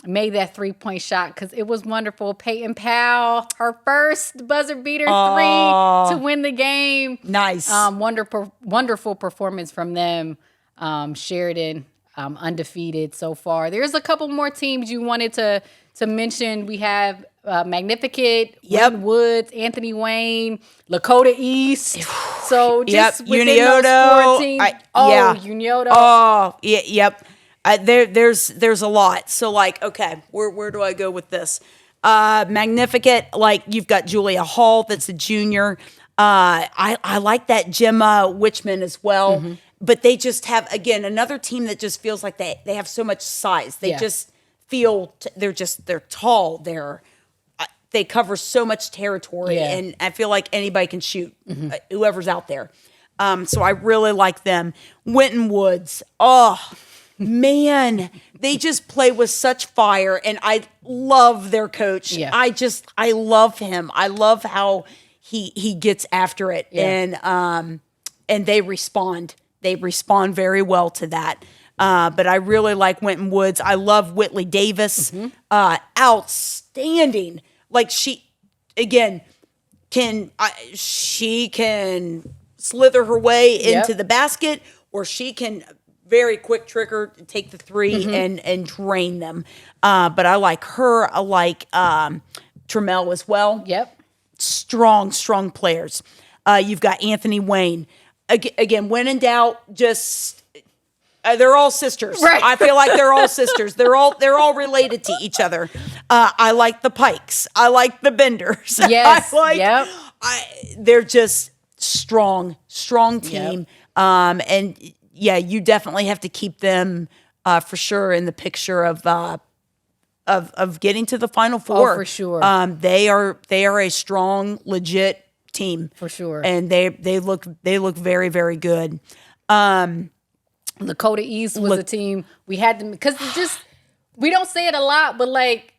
made that 3-point shot because it was wonderful. Peyton Powell, her first buzzer beater 3 to win the game. Nice. Wonderful performance from them. Sheridan, undefeated so far. There's a couple more teams you wanted to mention. We have Magnificent, Woods, Anthony Wayne, Lakota East. So just within those 4 teams. Unioto. Oh, yeah, yep. There's a lot. So like, okay, where do I go with this? Magnificent, like you've got Julia Hall, that's a junior. I like that Gemma Witchman as well. But they just have, again, another team that just feels like they have so much size. They just feel they're tall. They cover so much territory, and I feel like anybody can shoot, whoever's out there. So I really like them. Winton Woods, man, they just play with such fire, and I love their coach. I love him. I love how he gets after it, and they respond. They respond very well to that. But I really like Winton Woods. I love Whitley Davis. Outstanding. Like she can slither her way into the basket, or she can very quick trigger, take the 3 and drain them. But I like her. I like Trammell as well. Strong players. You've got Anthony Wayne. Again, when in doubt, just they're all sisters. Right. I feel like they're all sisters. They're all related to each other. I like the Pikes. I like the Benders. Yes. They're just strong team. And yeah, you definitely have to keep them for sure in the picture of getting to the Final Four. Oh, for sure. They are a strong, legit team For sure. and they look very, very good. Lakota East was a team we had them because we don't say it a lot, but like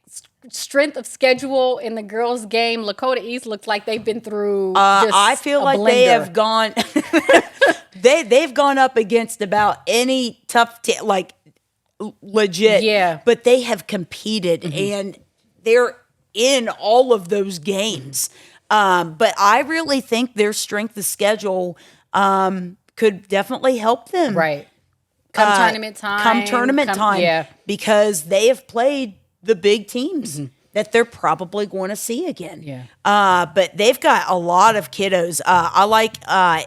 strength of schedule in the girls' game, Lakota East looks like they've been through. I feel like they have gone. they've gone up against about any tough like legit. Yeah. But they have competed and they're in all of those games. But I really think their strength of schedule could definitely help them. Right. Come tournament time. Yeah. Because they have played the big teams that they're probably going to see again. Yeah. But they've got a lot of kiddos. I like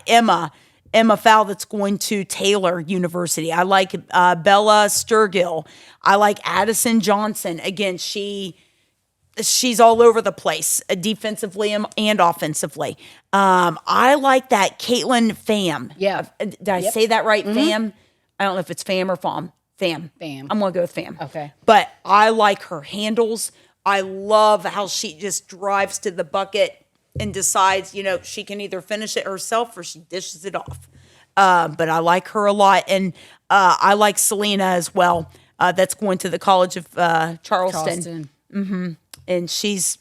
Emma Fowl that's going to Taylor University. I like Bella Sturgill. I like Addison Johnson. Again, she's all over the place, defensively and offensively. I like that Caitlin Pham. Yeah. Did I say that right? Pham? I don't know if it's Pham or Pham. Pham. I'm going to go with Pham. Okay. But I like her handles. I love how she just drives to the bucket and decides, she can either finish it herself or she dishes it off. But I like her a lot. And I like Selena as well. That's going to the College of Charleston. And she's,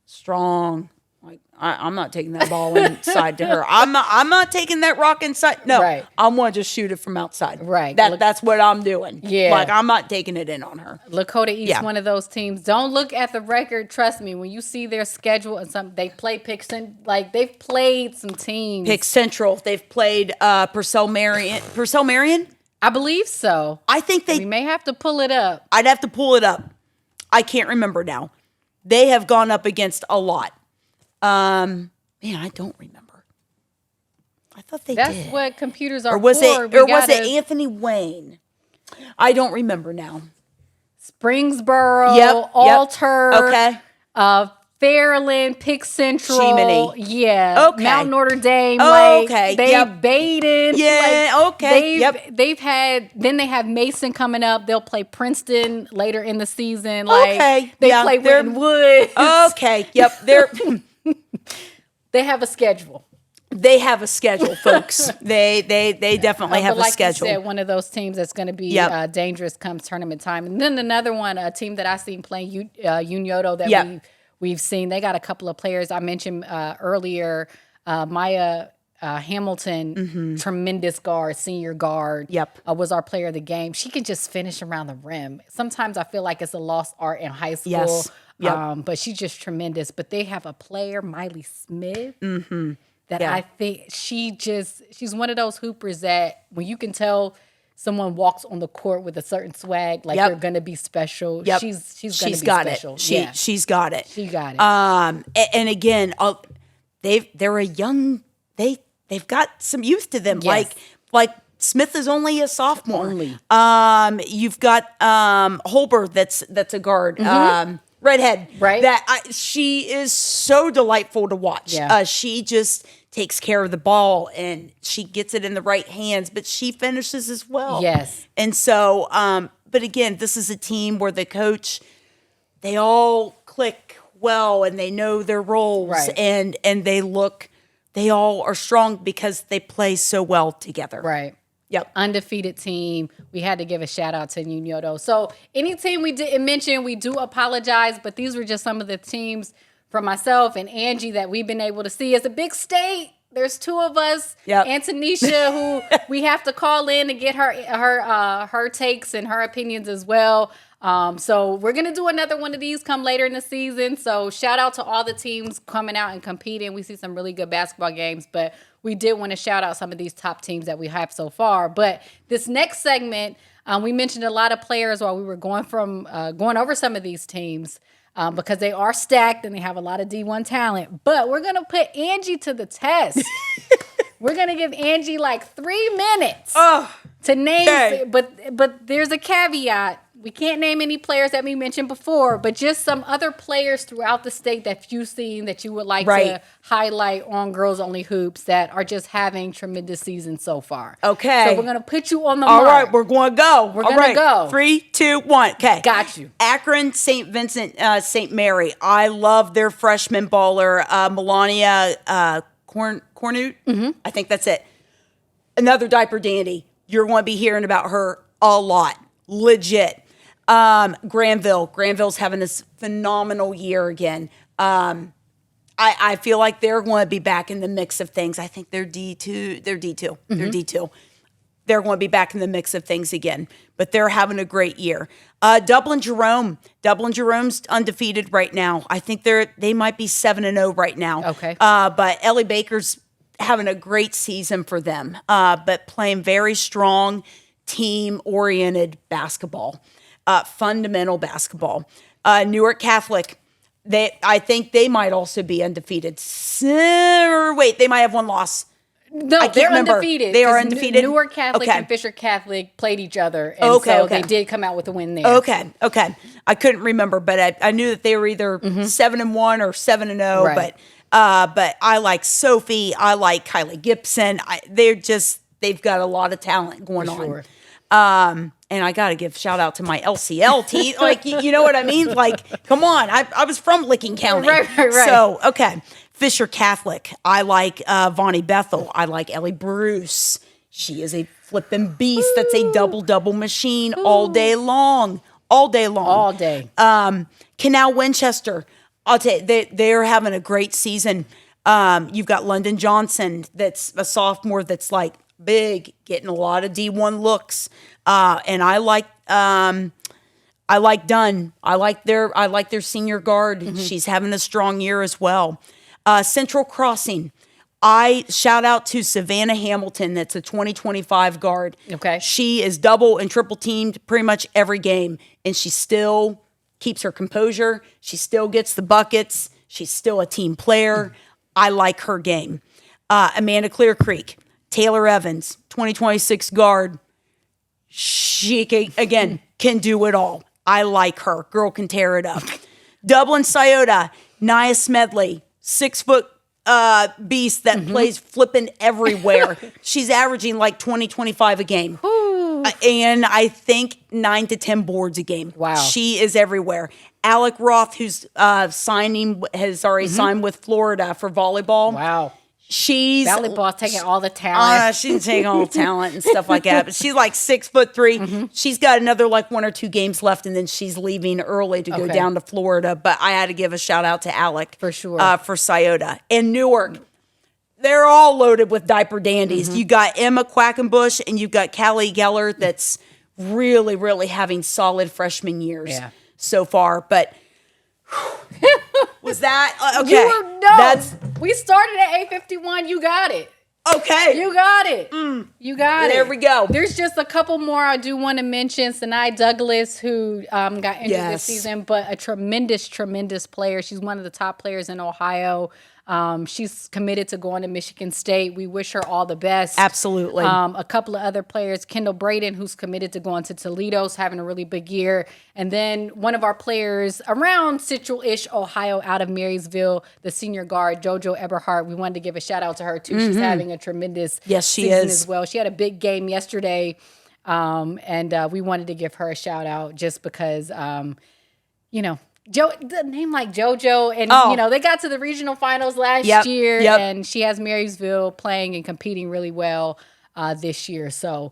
strong. Like I'm not taking that ball inside to her. I'm not taking that rock inside. No, right. I'm going to just shoot it from outside. Right. That's what I'm doing. Yeah. Like I'm not taking it in on her. Lakota East, one of those teams. Don't look at the record. Trust me, when you see their schedule and they play they've played some teams. Pick Central. They've played Purcell Marion. I believe so. I think We may have to pull it up. I'd have to pull it up. I can't remember now. They have gone up against a lot. Man, I don't remember. I thought they did. That's what computers are or was for. It, or was it Anthony Wayne? I don't remember now. Springsboro, Alter, okay, Fairland, Pick Central, Chimney. Yeah, okay. Mount Notre Dame, okay, Baden, They've had. Then they have Mason coming up. They'll play Princeton later in the season. They play Winton Woods. Okay, they're. They have a schedule. They have a schedule, folks. They definitely have a schedule. You said, one of those teams that's going to be dangerous comes tournament time. And then another one, a team that I've seen playing Unioto that we've seen. They got a couple of players I mentioned earlier. Maya Hamilton, tremendous guard, senior guard. Was our player of the game. She can just finish around the rim. Sometimes I feel like it's a lost art in high school. Yes. But she's just tremendous. But they have a player, Miley Smith. That I think she's one of those hoopers that when you can tell someone walks on the court with a certain swag, like they're gonna be special. She's gonna be special. She's got it. She got it. And again, they're a young. They've got some youth to them. Yes. Like Smith is only a sophomore. You've got Holber. That's a guard. Redhead, right? She is so delightful to watch. She just takes care of the ball and she gets it in the right hands, but she finishes as well. Yes. And so, but again, this is a team where the coach, they all click well and they know their roles, right. and they all are strong because they play so well together. Right. Yep. Undefeated team. We had to give a shout out to Unioto. So any team we didn't mention, we do apologize, but these were just some of the teams from myself and Angie that we've been able to see. It's a big state. There's two of us. Antonisha, who we have to call in to get her takes and her opinions as well. So we're going to do another one of these come later in the season. So shout out to all the teams coming out and competing. We see some really good basketball games, but we did want to shout out some of these top teams that we have so far. But this next segment, we mentioned a lot of players while we were going over some of these teams because they are stacked and they have a lot of D1 talent. But we're going to put Angie to the test. We're going to give Angie like 3 minutes to name, but there's a caveat. we can't name any players that we mentioned before, but just some other players throughout the state that you've seen that you would like to highlight on Girls Only Hoops that are just having tremendous seasons so far. Okay. So we're going to put you on the All mark. right, we're going to go. We're going to go. 3, 2, 1. Okay. Got you. Akron, St. Vincent, St. Mary. I love their freshman baller, Melania Cornute. I think that's it. Another diaper dandy. You're going to be hearing about her a lot. Legit. Granville's having this phenomenal year again. I feel like they're going to be back in the mix of things. I think they're D2. They're D2. They're D2. They're going to be back in the mix of things again. But they're having a great year. Dublin Jerome's undefeated right now. I think they might be 7-0 right now. Okay. But Ellie Baker's having a great season for them. But playing very strong, team-oriented basketball. Fundamental basketball. Newark Catholic, I think they might also be undefeated. Wait, they might have one loss. No, they're undefeated. They are undefeated? Newark Catholic and Fisher Catholic played each other, and they did come out with a win there. Okay. I couldn't remember, but I knew that they were either 7-1 or 7-0. Right. But I like Sophie. I like Kylie Gibson. They've got a lot of talent going on. And I got to give shout out to my LCL team. Like, you know what I mean? Like, come on. I was from Licking County. Right. So, okay. Fisher Catholic. I like Vonnie Bethel. I like Ellie Bruce. She is a flipping beast. That's a double machine all day long. All day. Canal Winchester. I'll tell you, they're having a great season. You've got London Johnson. That's a sophomore that's like big, getting a lot of D1 looks. And I like Dunn. I like their senior guard. She's having a strong year as well. Central Crossing. I shout out to Savannah Hamilton. That's a 2025 guard. Okay. She is double and triple teamed pretty much every game, and she still keeps her composure. She still gets the buckets. She's still a team player. I like her game. Amanda Clear Creek. Taylor Evans, 2026 guard. She, can do it all. I like her. Girl can tear it up. Dublin Scioto, Nia Smedley, 6-foot beast that plays flipping everywhere. She's averaging like 20, 25 a game. And I think 9 to 10 boards a game. Wow. She is everywhere. Alec Roth, who's has already signed with Florida for volleyball. Wow. She's volleyball's taking all the talent. She's taking all the talent and stuff like that. But she's like 6'3". She's got another like 1 or 2 games left, and then she's leaving early to go down to Florida. But I had to give a shout out to Alec for sure for Scioto. And Newark, they're all loaded with diaper dandies. You got Emma Quackenbush and you've got Callie Geller. That's really, really having solid freshman years so far. But was that okay? We started at 8:51. You got it. Okay. You got it. You got it. There we go. There's just a couple more I do want to mention. Sinai Douglas, who got injured this season, but a tremendous player. She's one of the top players in Ohio. She's committed to going to Michigan State. We wish her all the best. Absolutely. A couple of other players, Kendall Braden, who's committed to going to Toledo's having a really big year. And then one of our players around Central-ish Ohio out of Marysville, the senior guard, JoJo Eberhardt. We wanted to give a shout out to her too. She's having a tremendous season as well. She had a big game yesterday. And we wanted to give her a shout out just because, the name like JoJo, and they got to the regional finals last year, and she has Marysville playing and competing really well this year. So,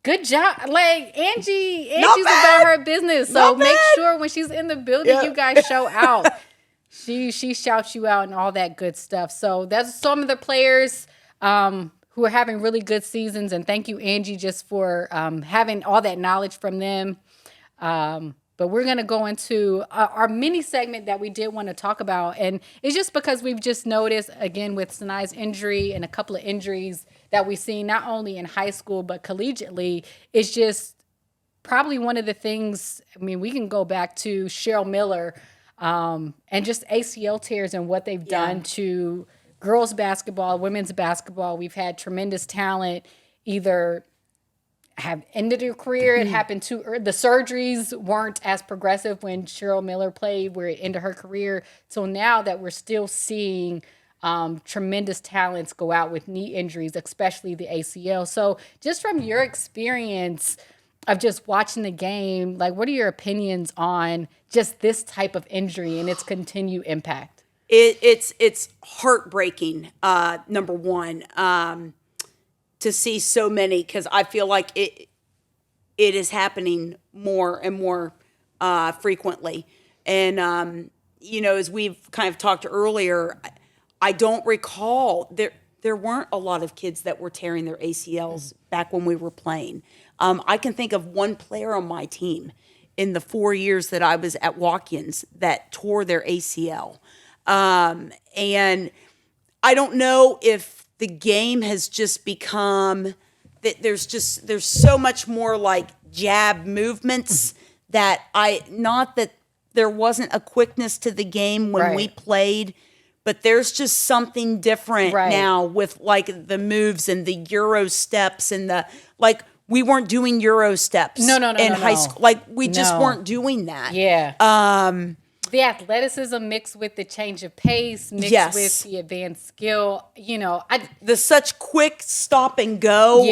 good job, like Angie's about her business. So make sure when she's in the building, you guys show out. She shouts you out and all that good stuff. So that's some of the players who are having really good seasons, and thank you, Angie, just for having all that knowledge from them. But we're going to go into our mini segment that we did want to talk about. And it's just because we've just noticed, again, with Sinai's injury and a couple of injuries that we've seen, not only in high school, but collegiately, it's just probably one of the things. I mean, we can go back to Cheryl Miller and just ACL tears and what they've done to girls basketball, women's basketball. We've had tremendous talent either have ended their career. It happened too early. The surgeries weren't as progressive when Cheryl Miller played, where it ended her career. So now that we're still seeing tremendous talents go out with knee injuries, especially the ACL. So just from your experience of just watching the game, like, what are your opinions on just this type of injury and its continued impact? It's heartbreaking, number one, to see so many, because I feel like it is happening more and more frequently. And, as we've kind of talked earlier, I don't recall, there weren't a lot of kids that were tearing their ACLs back when we were playing. I can think of one player on my team in the 4 years that I was at Watkins that tore their ACL. And I don't know if the game has just become that there's so much more like jab movements that not that there wasn't a quickness to the game when we played, but there's just something different now with like the moves and the Euro steps and we weren't doing Euro steps in high school. Like we just weren't doing that. Yeah. The athleticism mixed with the change of pace, mixed with the advanced skill, the such quick stop and go,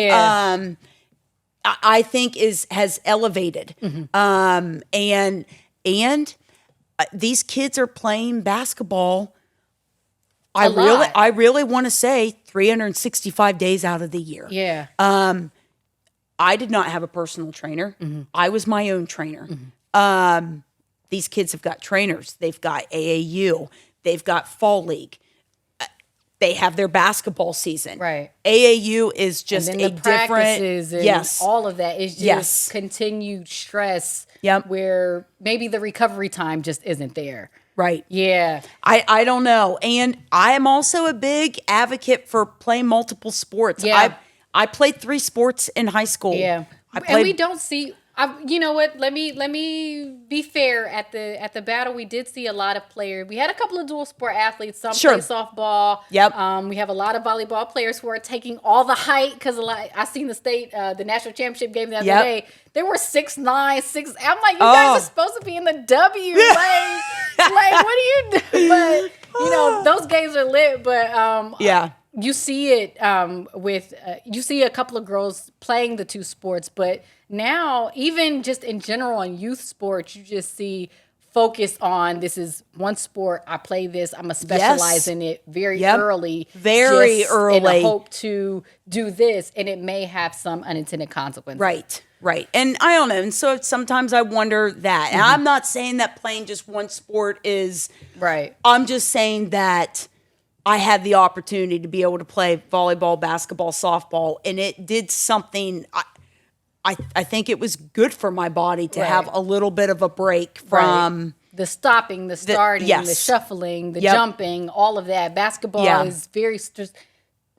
I think has elevated. And these kids are playing basketball. I really want to say 365 days out of the year. Yeah. I did not have a personal trainer. I was my own trainer. These kids have got trainers. They've got AAU. They've got fall league. They have their basketball season. Right. AAU is just and then a the practices different. And all of that is just continued stress. Where maybe the recovery time just isn't there. Right. Yeah. I don't know. And I am also a big advocate for playing multiple sports. Yeah. I played 3 sports in high school. Yeah. And we don't see. You know what? Let me be fair. At the battle, we did see a lot of players. We had a couple of dual sport athletes. Some play softball. Yep. We have a lot of volleyball players who are taking all the height because I seen the national championship game the other day. They were 6'9", 6. I'm like, you guys are supposed to be in the W. Like, what do you do? But those games are lit. But you see it you see a couple of girls playing the 2 sports, but now even just in general in youth sports, you just see focus on this is one sport. I play this. I'm gonna specialize in it very early, in a hope to do this, and it may have some unintended consequences. Right. And I don't know. And so sometimes I wonder that. And I'm not saying that playing just one sport is right. I'm just saying that I had the opportunity to be able to play volleyball, basketball, softball, and it did something. I think it was good for my body to have a little bit of a break from the stopping, the starting, the shuffling, the jumping, all of that. Basketball is very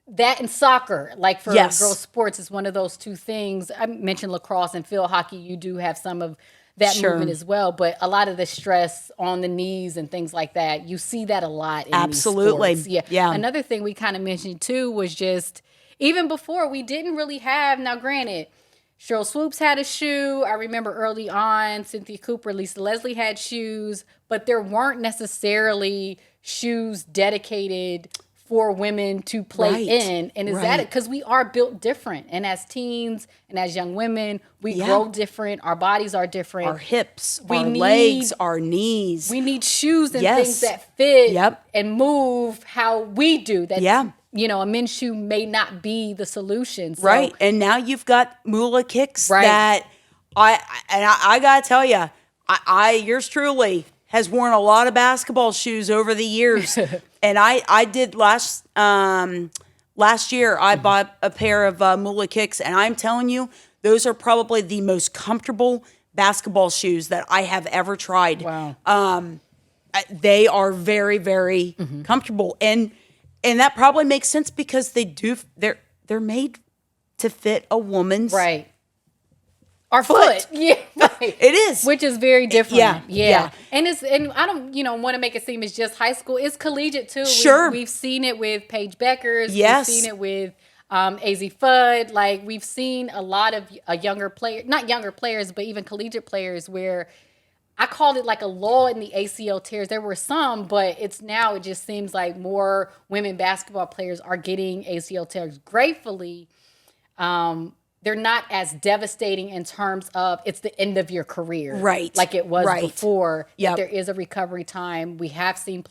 that and soccer, like for girls sports, is one of those 2 things. I mentioned lacrosse and field hockey. You do have some of that movement as well, but a lot of the stress on the knees and things like that, you see that a lot in these sports. Yeah. Another thing we kind of mentioned too was just even before we didn't really have. Now, granted, Cheryl Swoops had a shoe. I remember early on, Cynthia Cooper, Lisa Leslie had shoes, but there weren't necessarily shoes dedicated for women to play in. And is that it? Because we are built different. And as teens and as young women, we grow different. Our bodies are different. Our hips, our legs, our knees. We need shoes and things that fit and move how we do. That, a men's shoe may not be the solution. So, right. And now you've got Mula kicks that I got to tell you, yours truly has worn a lot of basketball shoes over the years. And I did last year, I bought a pair of Mula kicks, and I'm telling you, those are probably the most comfortable basketball shoes that I have ever tried. Wow. They are very, very comfortable. And that probably makes sense because they're made to fit a woman's our foot. Yeah, right. It is. Which is very different. Yeah. And I don't, want to make it seem it's just high school. It's collegiate too. Sure. We've seen it with Paige Beckers. Yes. We've seen it with AZ Fudd. Like, we've seen a lot of not younger players, but even collegiate players where I called it like a lull in the ACL tears. There were some, but it just seems like more women basketball players are getting ACL tears. Gratefully, they're not as devastating in terms of it's the end of your career. Right. Like it was before. Yep. There is a recovery time. We have seen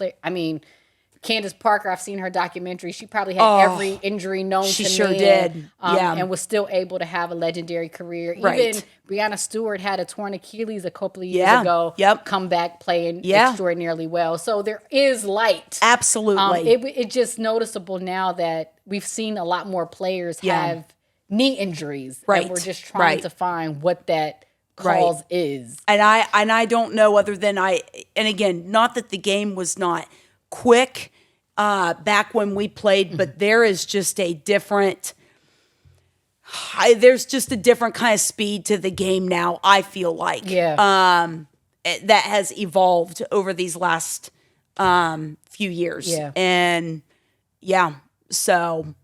Candace Parker, I've seen her documentary. She probably had every injury known to man. She sure did. And was still able to have a legendary career. Right. Even Breanna Stewart had a torn Achilles a couple of years ago. Yep. Come back playing extraordinarily well. So there is light. Absolutely. It's just noticeable now that we've seen a lot more players have knee injuries. Right. And we're just trying to find what that cause is. And I don't know other than and again, not that the game was not quick back when we played, but there is just a different kind of speed to the game now, I feel like. That has evolved over these last few years. And so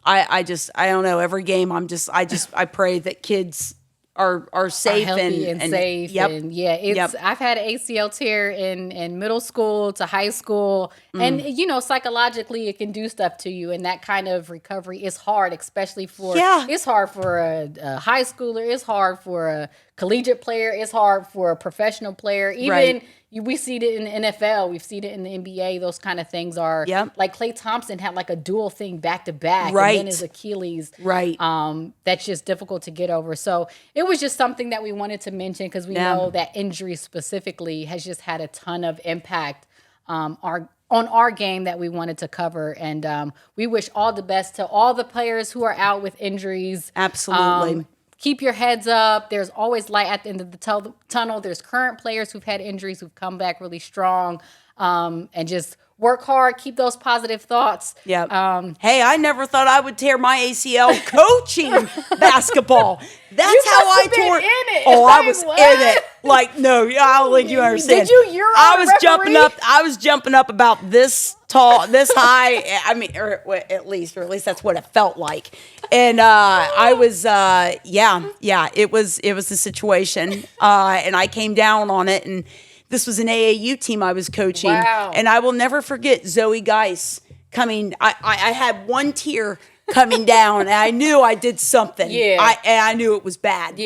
I don't know, every game I pray that kids are safe and safe. I've had an ACL tear in middle school to high school. And, psychologically it can do stuff to you. And that kind of recovery is hard, especially it's hard for a high schooler. It's hard for a collegiate player. It's hard for a professional player. Even we see it in the NFL. We've seen it in the NBA. Those kind of things are like Klay Thompson had like a dual thing back to back. And then his Achilles. That's just difficult to get over. So it was just something that we wanted to mention because we know that injury specifically has just had a ton of impact on our game that we wanted to cover. And we wish all the best to all the players who are out with injuries. Absolutely. Keep your heads up. There's always light at the end of the tunnel. There's current players who've had injuries who've come back really strong. And just work hard. Keep those positive thoughts. Hey, I never thought I would tear my ACL coaching basketball. That's how I tore it. Oh, I was in it. Like, no, I don't think you understand. Did you? I was jumping up about this tall, this high. I mean, or at least that's what it felt like. And I was, it was the situation. And I came down on it, and this was an AAU team I was coaching. Wow. And I will never forget Zoe Geis coming. I had one tear coming down, and I knew I did something. I knew it was bad.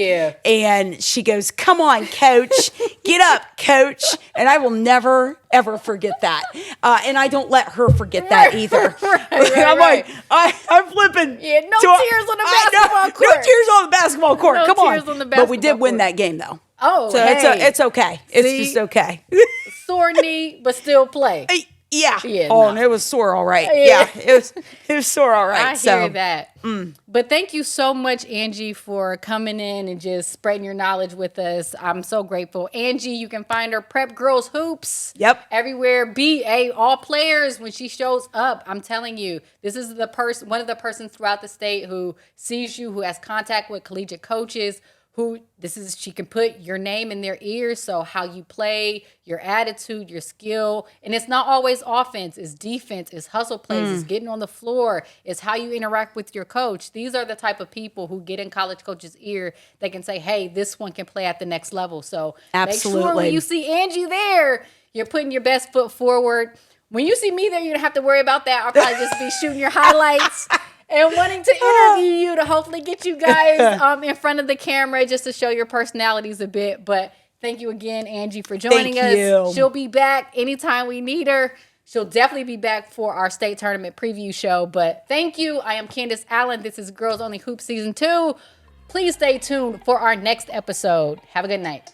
And she goes, "Come on, coach. Get up, coach." And I will never, ever forget that. And I don't let her forget that either. I'm like, I'm flipping. No tears on the basketball court. No tears on the basketball court. No Come tears on. on the But we did basketball win court. that game, though. Oh, so it's okay. It's just okay. Sore knee, but still play. And it was sore all right. It was sore all right. I hear that. But thank you so much, Angie, for coming in and just spreading your knowledge with us. I'm so grateful. Angie, you can find her Prep Girls Hoops. Everywhere. BA, all players, when she shows up, I'm telling you, this is one of the persons throughout the state who sees you, who has contact with collegiate coaches, she can put your name in their ears. So how you play, your attitude, your skill, and it's not always offense, it's defense, it's hustle plays, it's getting on the floor, it's how you interact with your coach. These are the type of people who get in college coach's ear. They can say, hey, this one can play at the next level. So make sure when you see Angie there, you're putting your best foot forward. When you see me there, you don't have to worry about that. I'll probably just be shooting your highlights and wanting to interview you to hopefully get you guys in front of the camera just to show your personalities a bit. But thank you again, Angie, for joining us. She'll be back anytime we need her. She'll definitely be back for our state tournament preview show. But thank you. I am Candace Allen. This is Girls Only Hoop Season 2. Please stay tuned for our next episode. Have a good night.